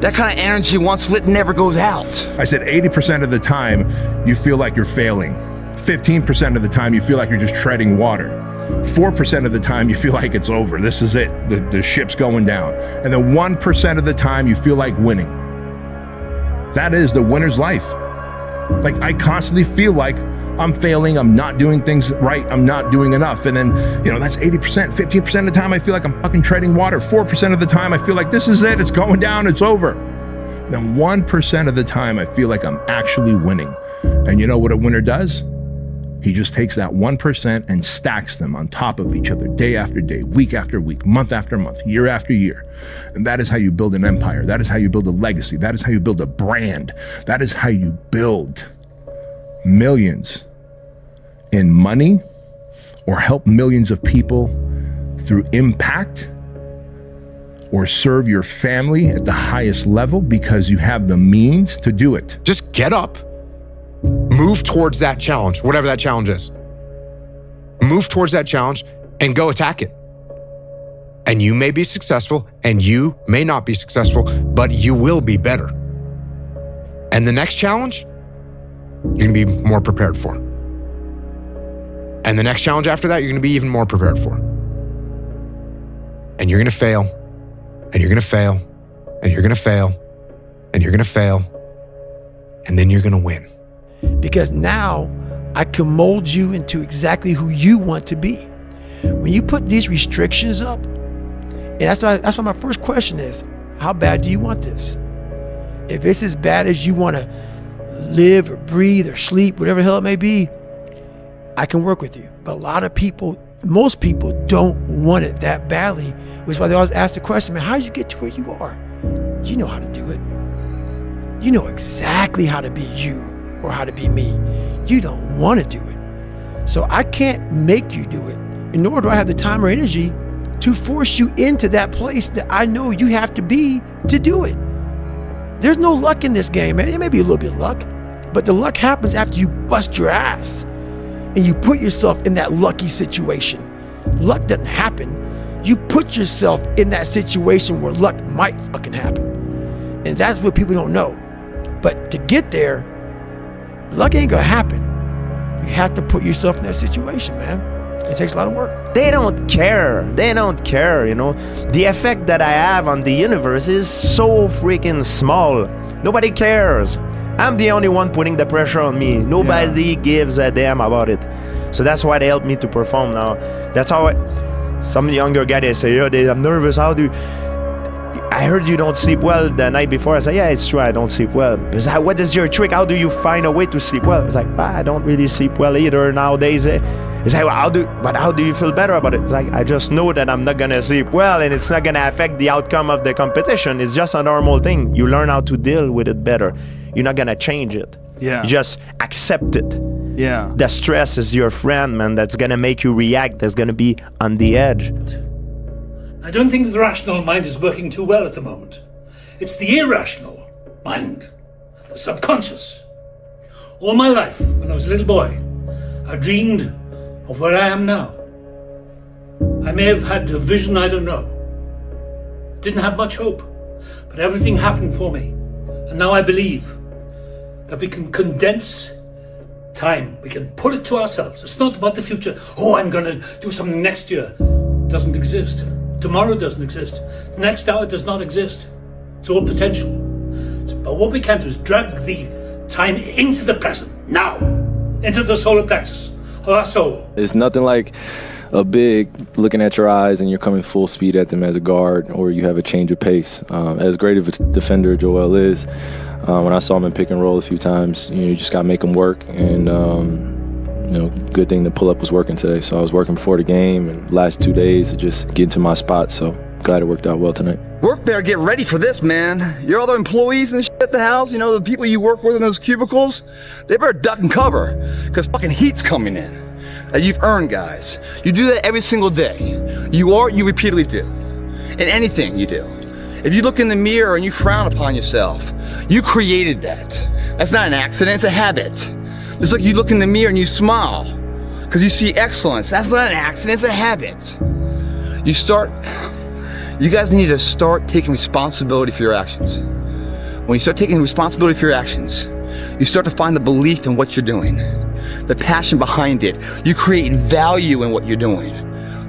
That kind of energy, once lit, never goes out. I said 80% of the time you feel like you're failing. 15% of the time you feel like you're just treading water. 4% of the time you feel like it's over. This is it. The ship's going down. And then 1% of the time you feel like winning. That is the winner's life. Like, I constantly feel like I'm failing, I'm not doing things right, I'm not doing enough. And then, that's 80%. 15% of the time I feel like I'm fucking treading water. 4% of the time I feel like this is it, it's going down, it's over. Then 1% of the time I feel like I'm actually winning. And you know what a winner does? He just takes that 1% and stacks them on top of each other, day after day, week after week, month after month, year after year. And that is how you build an empire. That is how you build a legacy. That is how you build a brand. That is how you build millions in money or help millions of people through impact or serve your family at the highest level because you have the means to do it. Just get up. Move towards that challenge, whatever that challenge is. Move towards that challenge and go attack it. And you may be successful and you may not be successful, but you will be better. And the next challenge, you're gonna be more prepared for. And the next challenge after that, you're gonna be even more prepared for. And you're gonna fail, and you're gonna fail, and you're gonna fail, and you're gonna fail, and then you're gonna win. Because now I can mold you into exactly who you want to be. When you put these restrictions up, and that's why my first question is, how bad do you want this? If it's as bad as you want to live or breathe or sleep, whatever the hell it may be, I can work with you. But a lot of people, most people don't want it that badly, which is why they always ask the question, man, how did you get to where you are? You know how to do it. You know exactly how to be you or how to be me. You don't want to do it. So I can't make you do it. And nor do I have the time or energy to force you into that place that I know you have to be to do it. There's no luck in this game, man. It may be a little bit of luck, but the luck happens after you bust your ass and you put yourself in that lucky situation. Luck doesn't happen. You put yourself in that situation where luck might fucking happen. And that's what people don't know. But to get there, luck ain't gonna happen. You have to put yourself in that situation, man. It takes a lot of work. They don't care. They don't care, The effect that I have on the universe is so freaking small. Nobody cares. I'm the only one putting the pressure on me. Nobody gives a damn about it. So that's why they help me to perform now. That's how some younger guy, they say, I'm nervous. How do I heard you don't sleep well the night before. I said, yeah, it's true, I don't sleep well. It's like, what is your trick? How do you find a way to sleep well? It's like, I don't really sleep well either nowadays. It's like, well, how do you feel better about it? It's like, I just know that I'm not gonna sleep well and it's not gonna affect the outcome of the competition. It's just a normal thing. You learn how to deal with it better. You're not gonna change it. Yeah. You just accept it. Yeah. The stress is your friend, man. That's gonna make you react. That's gonna be on the edge. I don't think the rational mind is working too well at the moment. It's the irrational mind, the subconscious. All my life, when I was a little boy, I dreamed of where I am now. I may have had a vision, I don't know. Didn't have much hope, but everything happened for me. And now I believe that we can condense time. We can pull it to ourselves. It's not about the future. Oh, I'm going to do something next year. It doesn't exist. Tomorrow doesn't exist. The next hour does not exist. It's all potential. But what we can do is drag the time into the present, now, into the solar plexus of our soul. It's nothing like a big looking at your eyes and you're coming full speed at them as a guard, or you have a change of pace. As great of a defender Joel is, when I saw him in pick and roll a few times, you just got to make him work. And good thing the pull-up was working today. So I was working before the game and last 2 days to just get into my spot. So glad it worked out well tonight. Work better get ready for this, man. Your other employees and shit at the house, you know, the people you work with in those cubicles, they better duck and cover, because fucking heat's coming in. That you've earned, guys. You do that every single day. You repeatedly do. In anything you do. If you look in the mirror and you frown upon yourself, you created that. That's not an accident, it's a habit. It's like you look in the mirror and you smile, because you see excellence. That's not an accident, it's a habit. You guys need to start taking responsibility for your actions. When you start taking responsibility for your actions, you start to find the belief in what you're doing, the passion behind it. You create value in what you're doing.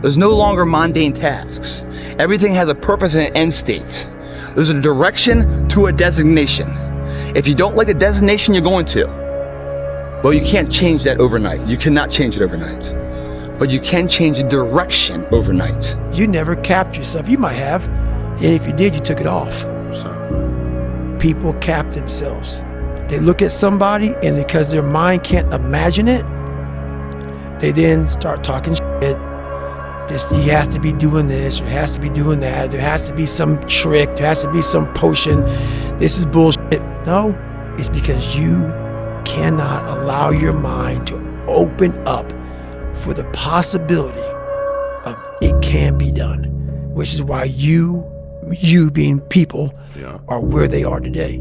There's no longer mundane tasks. Everything has a purpose and an end state. There's a direction to a designation. If you don't like the designation you're going to, well, you can't change that overnight. You cannot change it overnight. But you can change the direction overnight. You never capped yourself. You might have. And if you did, you took it off. People cap themselves. They look at somebody, and because their mind can't imagine it, they then start talking shit. He has to be doing this, or he has to be doing that. There has to be some trick. There has to be some potion. This is bullshit. No, it's because you cannot allow your mind to open up for the possibility of it can be done, which is why you being people are where they are today.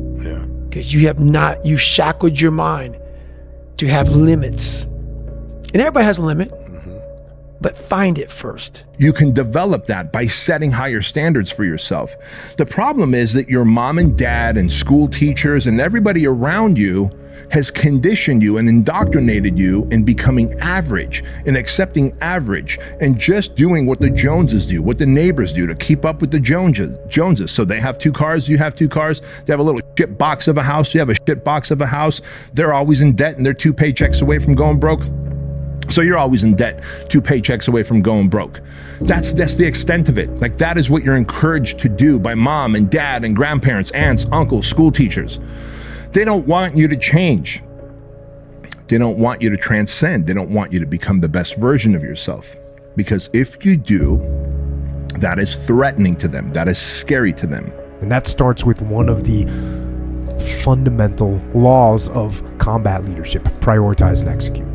Because you shackled your mind to have limits. And everybody has a limit, but find it first. You can develop that by setting higher standards for yourself. The problem is that your mom and dad and school teachers and everybody around you has conditioned you and indoctrinated you in becoming average and accepting average and just doing what the Joneses do, what the neighbors do to keep up with the Joneses. So they have 2 cars, you have 2 cars. They have a little shit box of a house, you have a shit box of a house. They're always in debt and they're 2 paychecks away from going broke. So you're always in debt, 2 paychecks away from going broke. That's the extent of it. Like, that is what you're encouraged to do by mom and dad and grandparents, aunts, uncles, school teachers. They don't want you to change. They don't want you to transcend. They don't want you to become the best version of yourself. Because if you do, that is threatening to them. That is scary to them. And that starts with one of the fundamental laws of combat leadership: prioritize and execute.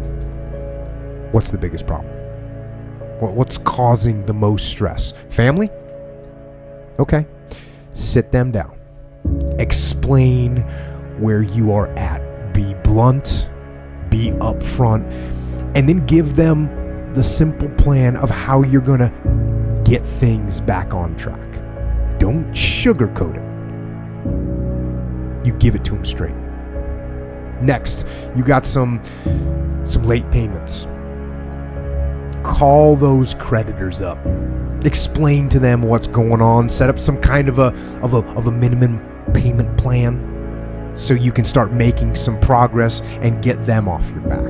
What's the biggest problem? What's causing the most stress? Family? Okay. Sit them down. Explain where you are at. Be blunt, be upfront, and then give them the simple plan of how you're going to get things back on track. Don't sugarcoat it. You give it to them straight. Next, you got some late payments. Call those creditors up. Explain to them what's going on. Set up some kind of a minimum payment plan so you can start making some progress and get them off your back.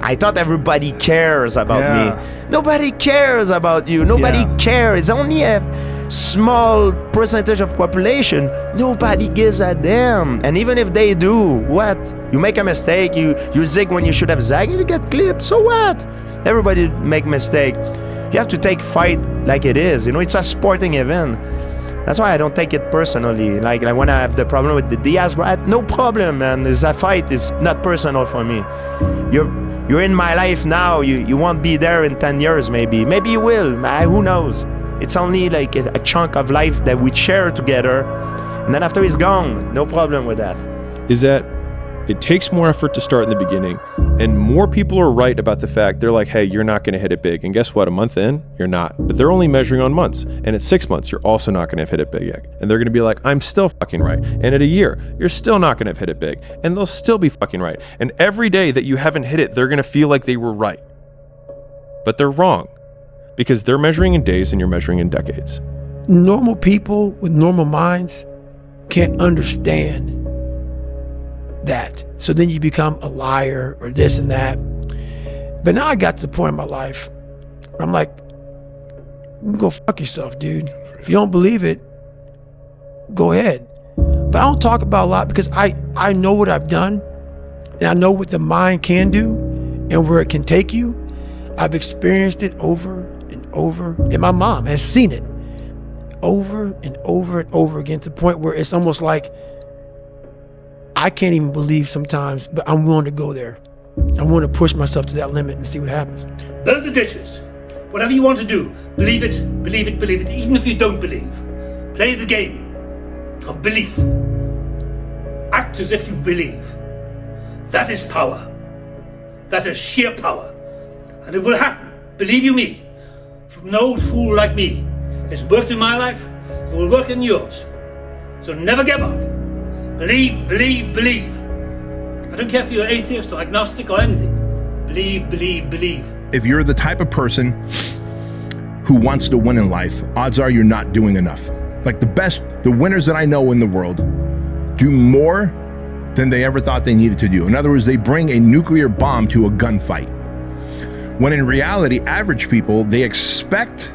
I thought everybody cares about me. Nobody cares about you. Nobody cares. It's only a small percentage of population. Nobody gives a damn. And even if they do, what? You make a mistake, you zig when you should have zagged, you get clipped. So what? Everybody make mistake. You have to take fight like it is. You know, it's a sporting event. That's why I don't take it personally. Like when I have the problem with the Diaz, no problem, man. It's a fight. It's not personal for me. You're in my life now. You won't be there in 10 years, maybe. Maybe you will. Who knows? It's only like a chunk of life that we share together. And then after he's gone, no problem with that. Is that it takes more effort to start in the beginning, and more people are right about the fact they're like, hey, you're not going to hit it big. And guess what? A month in, you're not. But they're only measuring on months. And at 6 months, you're also not going to have hit it big yet. And they're going to be like, I'm still fucking right. And at a year, you're still not going to have hit it big. And they'll still be fucking right. And every day that you haven't hit it, they're going to feel like they were right. But they're wrong, because they're measuring in days and you're measuring in decades. Normal people with normal minds can't understand that. So then you become a liar or this and that. But now I got to the point in my life where I'm like, go fuck yourself, dude. If you don't believe it, go ahead. But I don't talk about a lot because I know what I've done, and I know what the mind can do and where it can take you. I've experienced it over and over, and my mom has seen it. over and over and over again to the point where it's almost like I can't even believe sometimes, but I'm willing to go there. I want to push myself to that limit and see what happens. Build the ditches. Whatever you want to do, believe it, believe it, believe it, even if you don't believe. Play the game of belief. Act as if you believe. That is power. That is sheer power. And it will happen, believe you me. From an old fool like me, it's worked in my life, it will work in yours. So never give up. Believe, believe, believe. I don't care if you're atheist or agnostic or anything. Believe, believe, believe. If you're the type of person who wants to win in life, odds are you're not doing enough. Like the winners that I know in the world do more than they ever thought they needed to do. In other words, they bring a nuclear bomb to a gunfight. When in reality, average people, they expect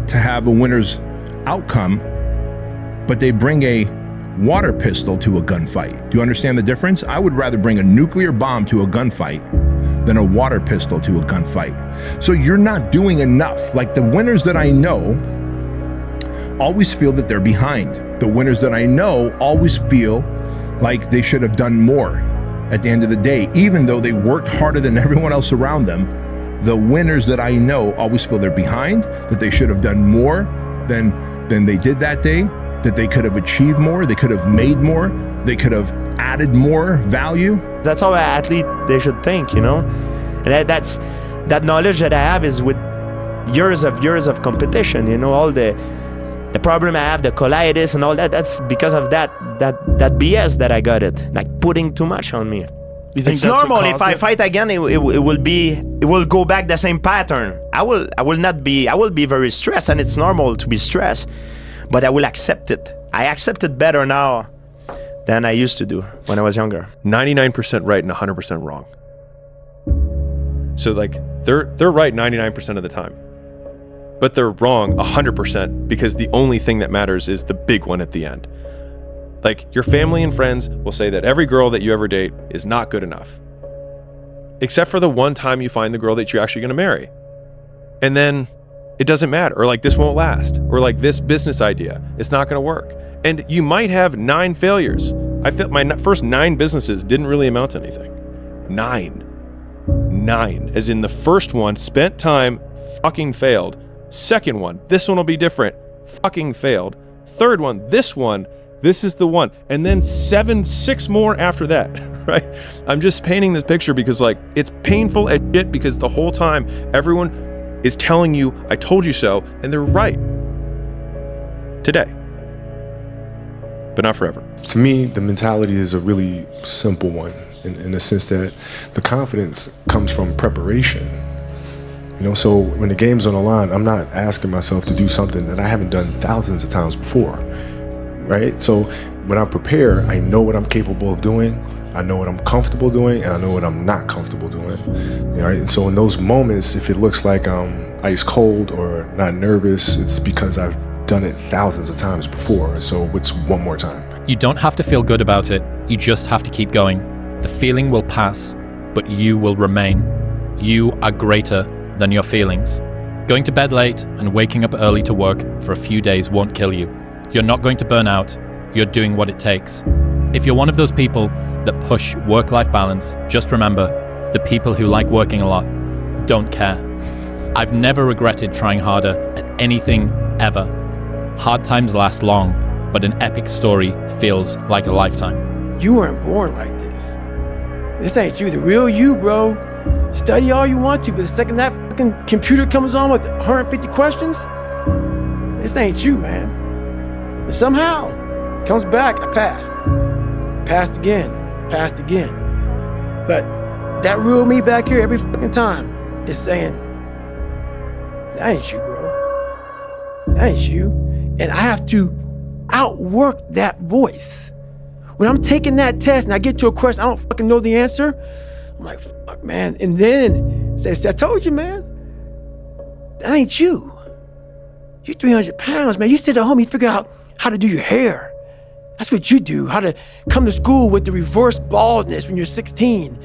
to have a winner's outcome, but they bring a water pistol to a gunfight. Do you understand the difference? I would rather bring a nuclear bomb to a gunfight than a water pistol to a gunfight. So you're not doing enough. Like the winners that I know always feel that they're behind. The winners that I know always feel like they should have done more at the end of the day, even though they worked harder than everyone else around them. The winners that I know always feel they're behind, that they should have done more than they did that day, that they could have achieved more, they could have made more, they could have added more value. That's how an athlete they should think, you know? And that knowledge that I have is with years of competition, you know, all the problem I have, the colitis and all that, that's because of that BS that I got it, like putting too much on me. You think it's that's normal. what If caused I it? fight again, it will go back the same pattern. I will be very stressed, and it's normal to be stressed, but I will accept it. I accept it better now than I used to do when I was younger. 99% right and 100% wrong. So like they're right 99% of the time, but they're wrong 100% because the only thing that matters is the big one at the end. Like your family and friends will say that every girl that you ever date is not good enough, except for the one time you find the girl that you're actually going to marry. And then it doesn't matter, or like this won't last, or like this business idea, it's not going to work. And you might have 9 failures. I felt my first 9 businesses didn't really amount to anything. 9, as in the first one, spent time, fucking failed. Second one, this one will be different, fucking failed. Third one, this is the one. And then 6 more after that, right? I'm just painting this picture because like, it's painful as shit because the whole time everyone is telling you, I told you so, and they're right. Today. But not forever. To me, the mentality is a really simple one in the sense that the confidence comes from preparation. You know, so when the game's on the line, I'm not asking myself to do something that I haven't done thousands of times before, right? So when I prepare, I know what I'm capable of doing, I know what I'm comfortable doing, and I know what I'm not comfortable doing, right? And so in those moments, if it looks like I'm ice cold or not nervous, it's because I've done it thousands of times before. So it's one more time. You don't have to feel good about it. You just have to keep going. The feeling will pass, but you will remain. You are greater than your feelings. Going to bed late and waking up early to work for a few days won't kill you. You're not going to burn out. You're doing what it takes. If you're one of those people that push work-life balance, just remember, the people who like working a lot don't care. I've never regretted trying harder at anything ever. Hard times last long, but an epic story feels like a lifetime. You weren't born like this. This ain't you, the real you, bro. Study all you want to, but the second that fucking computer comes on with 150 questions, this ain't you, man. And somehow, it comes back, I passed. Passed again. But that real me back here every fucking time is saying, that ain't you, bro. That ain't you. And I have to outwork that voice. When I'm taking that test and I get to a question, I don't fucking know the answer, I'm like, fuck, man. And then says, I told you, man, that ain't you. You're 300 pounds, man. You sit at home, you figure out how to do your hair. That's what you do. How to come to school with the reverse baldness when you're 16.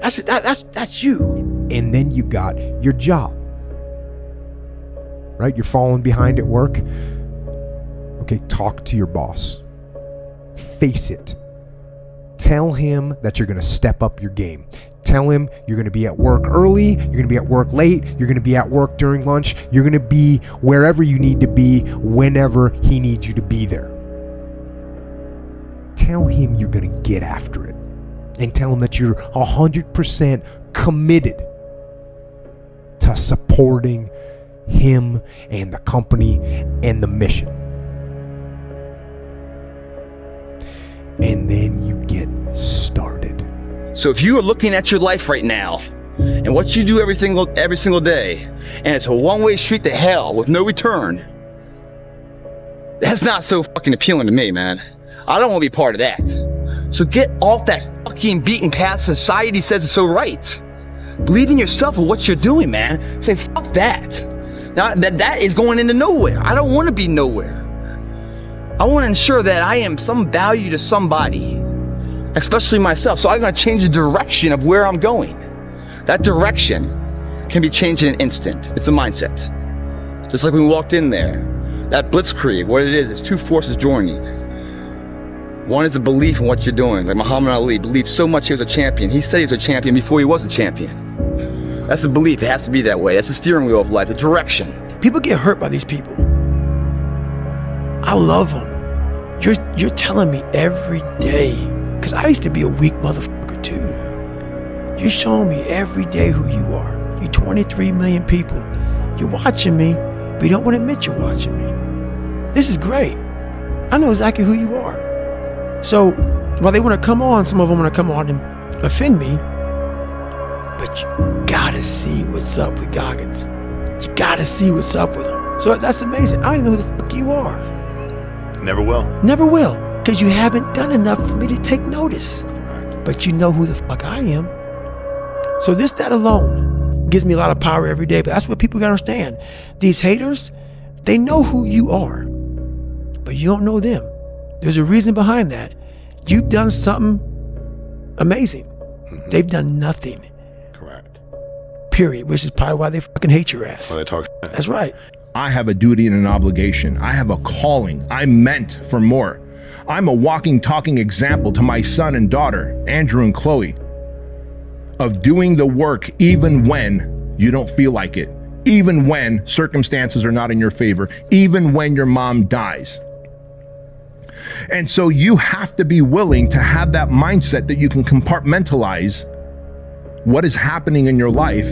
That's you. And then you got your job, right? You're falling behind at work. Okay, talk to your boss. Face it. Tell him that you're going to step up your game. Tell him you're going to be at work early, you're going to be at work late, you're going to be at work during lunch, you're going to be wherever you need to be whenever he needs you to be there. Tell him you're going to get after it. And tell him that you're 100% committed to supporting him and the company and the mission. And then you get started. So if you are looking at your life right now and what you do every single day, and it's a one-way street to hell with no return, that's not so fucking appealing to me, man. I don't want to be part of that. So get off that fucking beaten path society says is so right. Believe in yourself and what you're doing, man. Say, fuck that. Now, that is going into nowhere. I don't want to be nowhere. I want to ensure that I am some value to somebody, especially myself. So I'm going to change the direction of where I'm going. That direction can be changed in an instant. It's a mindset. Just like when we walked in there, that blitzkrieg, what it is two forces joining. One is the belief in what you're doing. Like Muhammad Ali believed so much he was a champion. He said he was a champion before he was a champion. That's the belief. It has to be that way. That's the steering wheel of life, the direction. People get hurt by these people. I love them. You're telling me every day, because I used to be a weak motherfucker too. You're showing me every day who you are. You 23 million people. You're watching me, but you don't want to admit you're watching me. This is great. I know exactly who you are. So while they want to come on, some of them want to come on and offend me, but you gotta see what's up with Goggins. You gotta see what's up with him. So that's amazing. I don't even know who the fuck you are. Never will. Never will, because you haven't done enough for me to take notice. But you know who the fuck I am. So that alone gives me a lot of power every day. But that's what people gotta understand. These haters, they know who you are, but you don't know them. There's a reason behind that. You've done something amazing. They've done nothing. Correct. Period. Which is probably why they fucking hate your ass. Well, they talk shit. That's right. I have a duty and an obligation. I have a calling. I'm meant for more. I'm a walking, talking example to my son and daughter, Andrew and Chloe, of doing the work even when you don't feel like it, even when circumstances are not in your favor, even when your mom dies. And so you have to be willing to have that mindset that you can compartmentalize what is happening in your life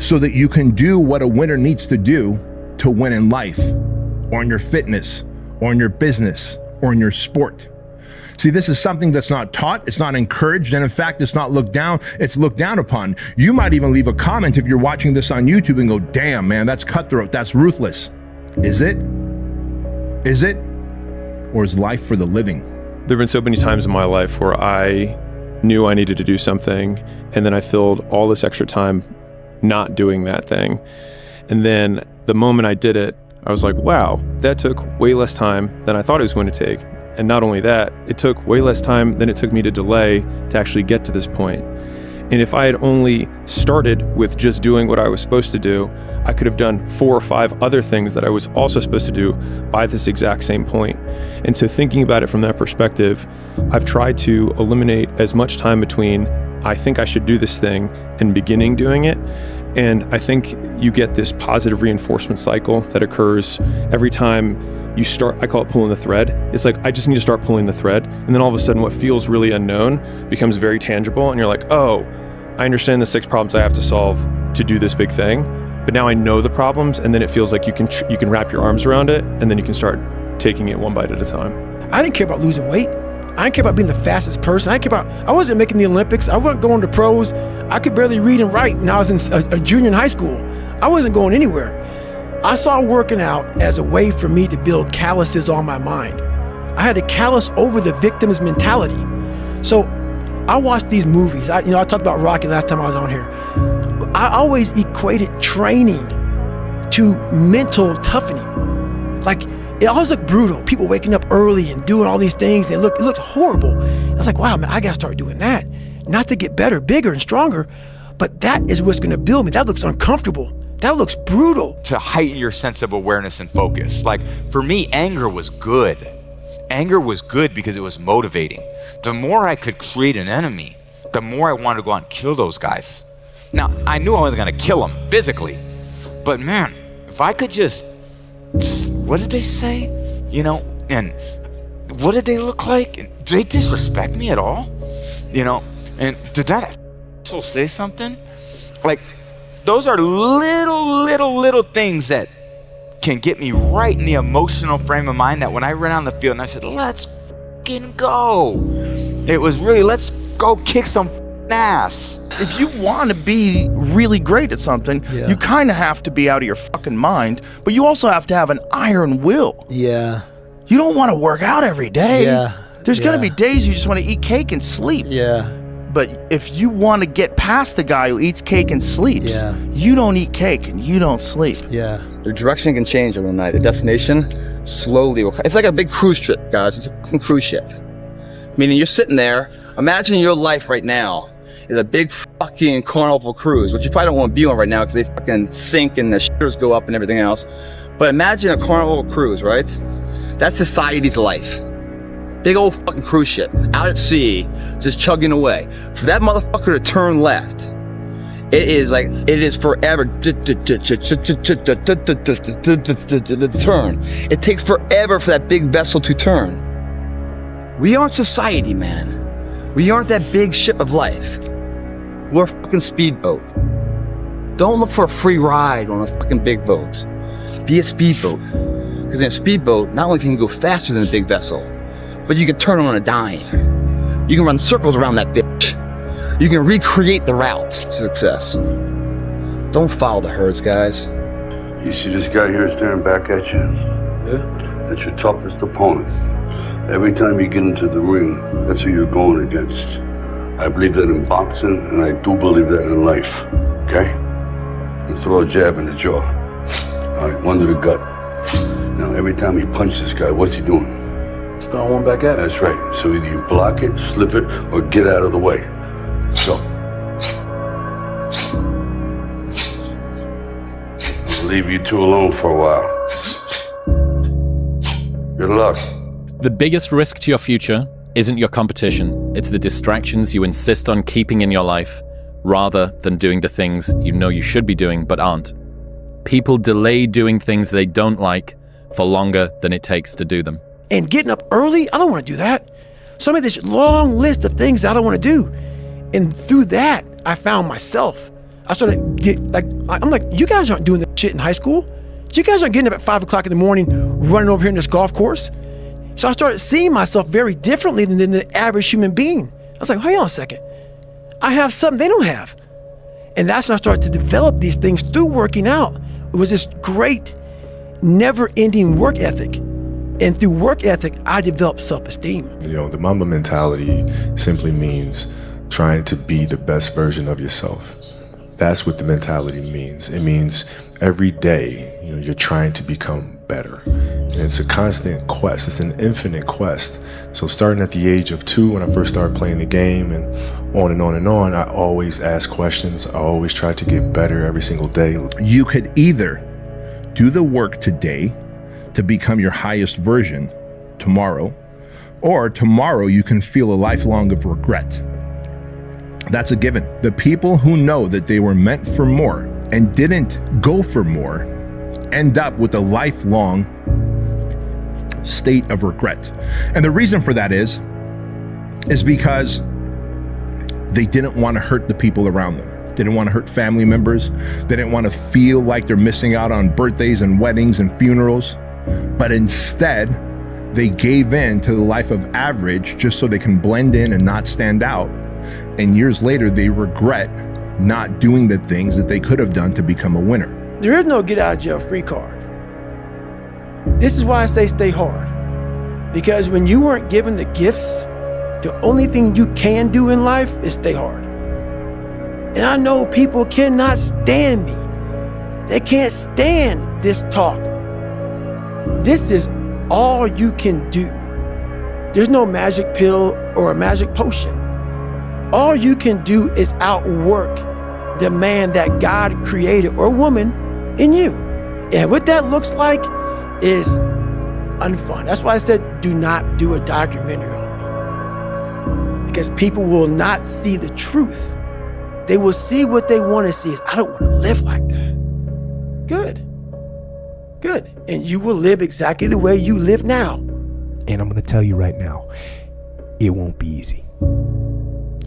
so that you can do what a winner needs to do to win in life, or in your fitness, or in your business, or in your sport. See, this is something that's not taught, it's not encouraged, and in fact, it's not looked down, it's looked down upon. You might even leave a comment if you're watching this on YouTube and go, damn, man, that's cutthroat, that's ruthless. Is it? Is it? Or is life for the living? There have been so many times in my life where I knew I needed to do something, and then I filled all this extra time not doing that thing. And then the moment I did it, I was like, wow, that took way less time than I thought it was going to take. And not only that, it took way less time than it took me to delay to actually get to this point. And if I had only started with just doing what I was supposed to do, I could have done 4 or 5 other things that I was also supposed to do by this exact same point. And so thinking about it from that perspective, I've tried to eliminate as much time between I think I should do this thing and beginning doing it. And I think you get this positive reinforcement cycle that occurs every time you start. I call it pulling the thread. It's like, I just need to start pulling the thread. And then all of a sudden what feels really unknown becomes very tangible. And you're like, oh, I understand the 6 problems I have to solve to do this big thing. But now I know the problems, and then it feels like you can wrap your arms around it, and then you can start taking it one bite at a time. I didn't care about losing weight. I didn't care about being the fastest person. I wasn't making the Olympics. I wasn't going to pros. I could barely read and write when I was in a junior in high school. I wasn't going anywhere. I saw working out as a way for me to build calluses on my mind. I had to callous over the victim's mentality. So I watched these movies. I talked about Rocky last time I was on here. I always equated training to mental toughening. Like, it always looked brutal. People waking up early and doing all these things. It looked horrible. I was like, wow, man, I gotta start doing that. Not to get better, bigger, and stronger, but that is what's gonna build me. That looks uncomfortable. That looks brutal. To heighten your sense of awareness and focus. Like, for me, anger was good. Anger was good because it was motivating. The more I could create an enemy, the more I wanted to go out and kill those guys. Now, I knew I wasn't gonna kill them physically, but man, if I could just, what did they say? You know, and what did they look like? Did they disrespect me at all? You know, and did that still say something? Like, those are little things that can get me right in the emotional frame of mind that when I ran on the field and I said, let's fucking go. It was really, let's go kick some ass. If you want to be really great at something, you kind of have to be out of your fucking mind, but you also have to have an iron will. Yeah. You don't want to work out every day. Yeah. There's going to be days you just want to eat cake and sleep. Yeah. But if you want to get past the guy who eats cake and sleeps, you don't eat cake and you don't sleep. Yeah. The direction can change overnight. The destination slowly will. It's like a big cruise trip, guys. It's a fucking cruise ship. Meaning you're sitting there. Imagine your life right now is a big fucking Carnival cruise, which you probably don't want to be on right now because they fucking sink and the shitters go up and everything else. But imagine a Carnival cruise, right? That's society's life. Big old fucking cruise ship out at sea, just chugging away. For that motherfucker to turn left, it is forever. Turn. It takes forever for that big vessel to turn. We aren't society, man. We aren't that big ship of life. We're a fucking speedboat. Don't look for a free ride on a fucking big boat. Be a speedboat. Because in a speedboat, not only can you go faster than a big vessel, but you can turn on a dime. You can run circles around that bitch. You can recreate the route to success. Don't follow the herds, guys. You see this guy here staring back at you? Yeah. That's your toughest opponent. Every time you get into the ring, that's who you're going against. I believe that in boxing, and I do believe that in life. Okay? You throw a jab in the jaw. All right, one to the gut. Now, every time you punch this guy, what's he doing? Throwing one back at me. That's right. So either you block it, slip it, or get out of the way. So, I'll leave you two alone for a while. Good luck. The biggest risk to your future isn't your competition. It's the distractions you insist on keeping in your life, rather than doing the things you know you should be doing but aren't. People delay doing things they don't like for longer than it takes to do them. And getting up early, I don't want to do that. So I made this long list of things I don't want to do. And through that, I found myself. I started, I'm like, you guys aren't doing this shit in high school. You guys aren't getting up at 5 o'clock in the morning, running over here in this golf course. So I started seeing myself very differently than the average human being. I was like, hold on a second. I have something they don't have. And that's when I started to develop these things through working out. It was this great, never-ending work ethic. And through work ethic, I developed self-esteem. You know, the Mamba mentality simply means trying to be the best version of yourself. That's what the mentality means. It means every day, you know, you're trying to become better. And it's a constant quest. It's an infinite quest. So starting at the age of 2, when I first started playing the game, and on and on and on, I always ask questions. I always try to get better every single day. You could either do the work today to become your highest version tomorrow, or tomorrow you can feel a lifelong of regret. That's a given. The people who know that they were meant for more and didn't go for more end up with a lifelong state of regret. And the reason for that is because they didn't want to hurt the people around them. They didn't want to hurt family members. They didn't want to feel like they're missing out on birthdays and weddings and funerals. But instead, they gave in to the life of average just so they can blend in and not stand out. And years later, they regret not doing the things that they could have done to become a winner. There is no get out of jail free card. This is why I say stay hard. Because when you weren't given the gifts, the only thing you can do in life is stay hard. And I know people cannot stand me. They can't stand this talk. This is all you can do. There's no magic pill or a magic potion. All you can do is outwork the man that God created, or woman, In you. And what that looks like is unfun. That's why I said, do not do a documentary on me. Because people will not see the truth. They will see what they want to see. I don't want to live like that. Good. Good. And you will live exactly the way you live now. And I'm going to tell you right now, it won't be easy.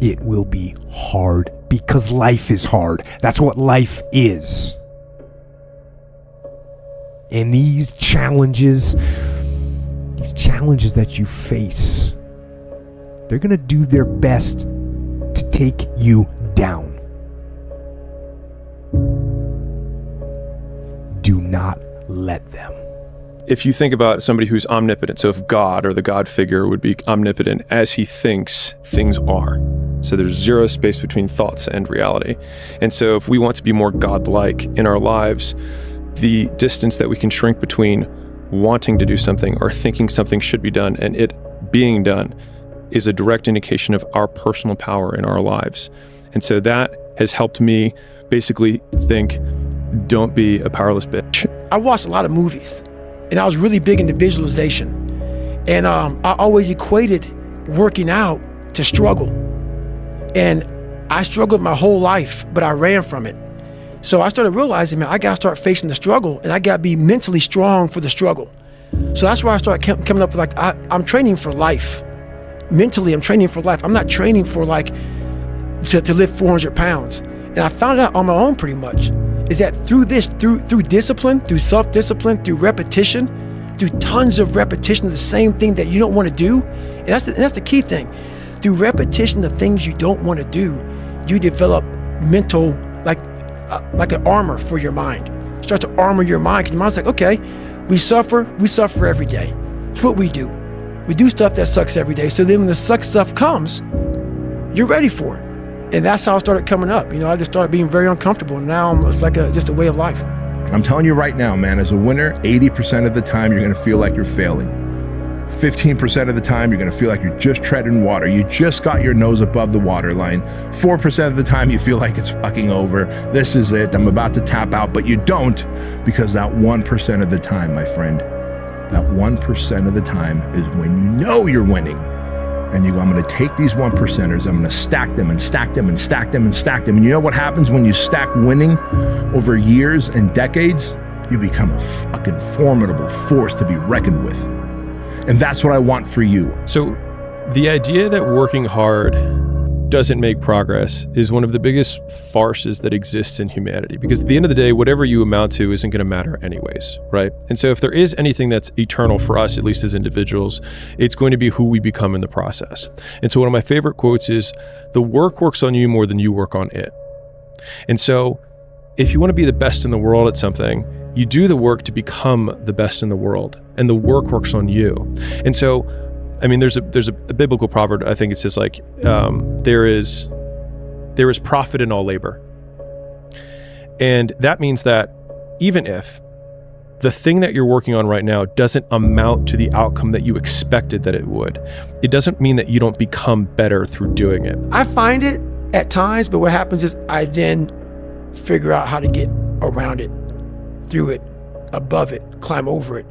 It will be hard because life is hard. That's what life is. And these challenges that you face, they're going to do their best to take you down. Do not let them. If you think about somebody who's omnipotent, so if God or the God figure would be omnipotent as he thinks things are. So there's zero space between thoughts and reality. And so if we want to be more God-like in our lives, the distance that we can shrink between wanting to do something or thinking something should be done and it being done is a direct indication of our personal power in our lives. And so that has helped me basically think, don't be a powerless bitch. I watched a lot of movies, and I was really big into visualization. And I always equated working out to struggle. And I struggled my whole life, but I ran from it. So I started realizing, man, I gotta start facing the struggle, and I gotta be mentally strong for the struggle. So that's where I started coming up with, like, I'm training for life. Mentally, I'm training for life. I'm not training for, like, to lift 400 pounds. And I found out on my own pretty much, is that through discipline, through self-discipline, through repetition, through tons of repetition of the same thing that you don't want to do, and that's the key thing. Through repetition of things you don't want to do, you develop mental, like an armor for your mind. You start to armor your mind, because your mind's like, okay, we suffer every day. It's what we do. We do stuff that sucks every day. So then when the suck stuff comes, you're ready for it. And that's how it started coming up. You know, I just started being very uncomfortable. And now it's like just a way of life. I'm telling you right now, man, as a winner, 80% of the time you're going to feel like you're failing. 15% of the time you're going to feel like you're just treading water. You just got your nose above the waterline. 4% of the time you feel like it's fucking over. This is it. I'm about to tap out. But you don't, because that 1% of the time, my friend, that 1% of the time is when you know you're winning. And you go, I'm going to take these 1%ers, I'm going to stack them and stack them and stack them and stack them. And you know what happens when you stack winning over years and decades? You become a fucking formidable force to be reckoned with. And that's what I want for you. So the idea that working hard doesn't make progress is one of the biggest farces that exists in humanity, because at the end of the day, whatever you amount to isn't going to matter anyways, right? And so if there is anything that's eternal for us, at least as individuals, it's going to be who we become in the process. And so one of my favorite quotes is, the work works on you more than you work on it. And so if you want to be the best in the world at something, you do the work to become the best in the world, and the work works on you. And so, I mean, there's a biblical proverb, I think it says, like, there is profit in all labor. And that means that even if the thing that you're working on right now doesn't amount to the outcome that you expected that it would, it doesn't mean that you don't become better through doing it. I find it at times, but what happens is I then figure out how to get around it, through it, above it, climb over it.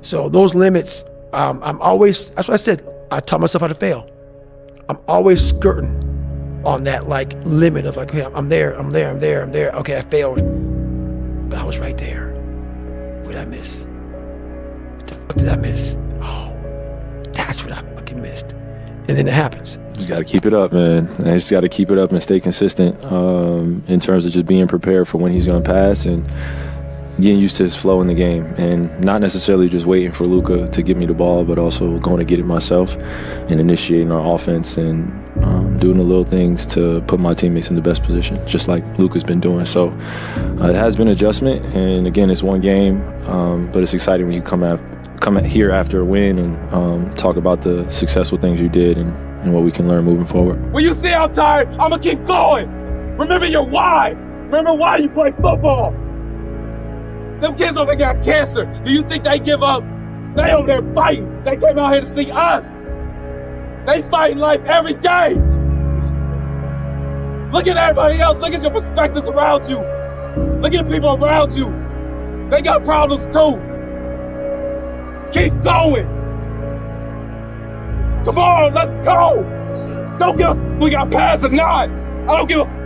So those limits, I'm always, that's what I said, I taught myself how to fail. I'm always skirting on that, like, limit of, like, okay, I'm there. Okay, I failed, but I was right there. What did I miss? What the fuck did I miss? Oh, that's what I fucking missed. And then it happens. You got to keep it up, man. You just got to keep it up and stay consistent in terms of just being prepared for when he's going to pass and getting used to his flow in the game, and not necessarily just waiting for Luka to give me the ball, but also going to get it myself and initiating our offense and doing the little things to put my teammates in the best position, just like Luka's been doing. So it has been an adjustment, and again, it's one game, but it's exciting when you come here after a win and talk about the successful things you did and what we can learn moving forward. When you say I'm tired, I'm gonna keep going. Remember your why. Remember why you play football. Them kids over there got cancer. Do you think they give up? They over there fighting. They came out here to see us. They fight life every day. Look at everybody else. Look at your perspectives around you. Look at the people around you. They got problems too. Keep going. Tomorrow, let's go. Don't give a we got pass or not. I don't give a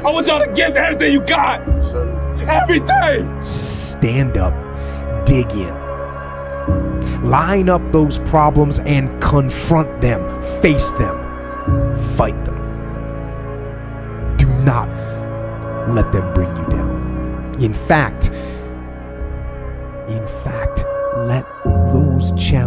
I want y'all to give everything you got. Everything. Stand up, dig in. Line up those problems and confront them, face them, fight them. Do not let them bring you down. In fact, let those challenges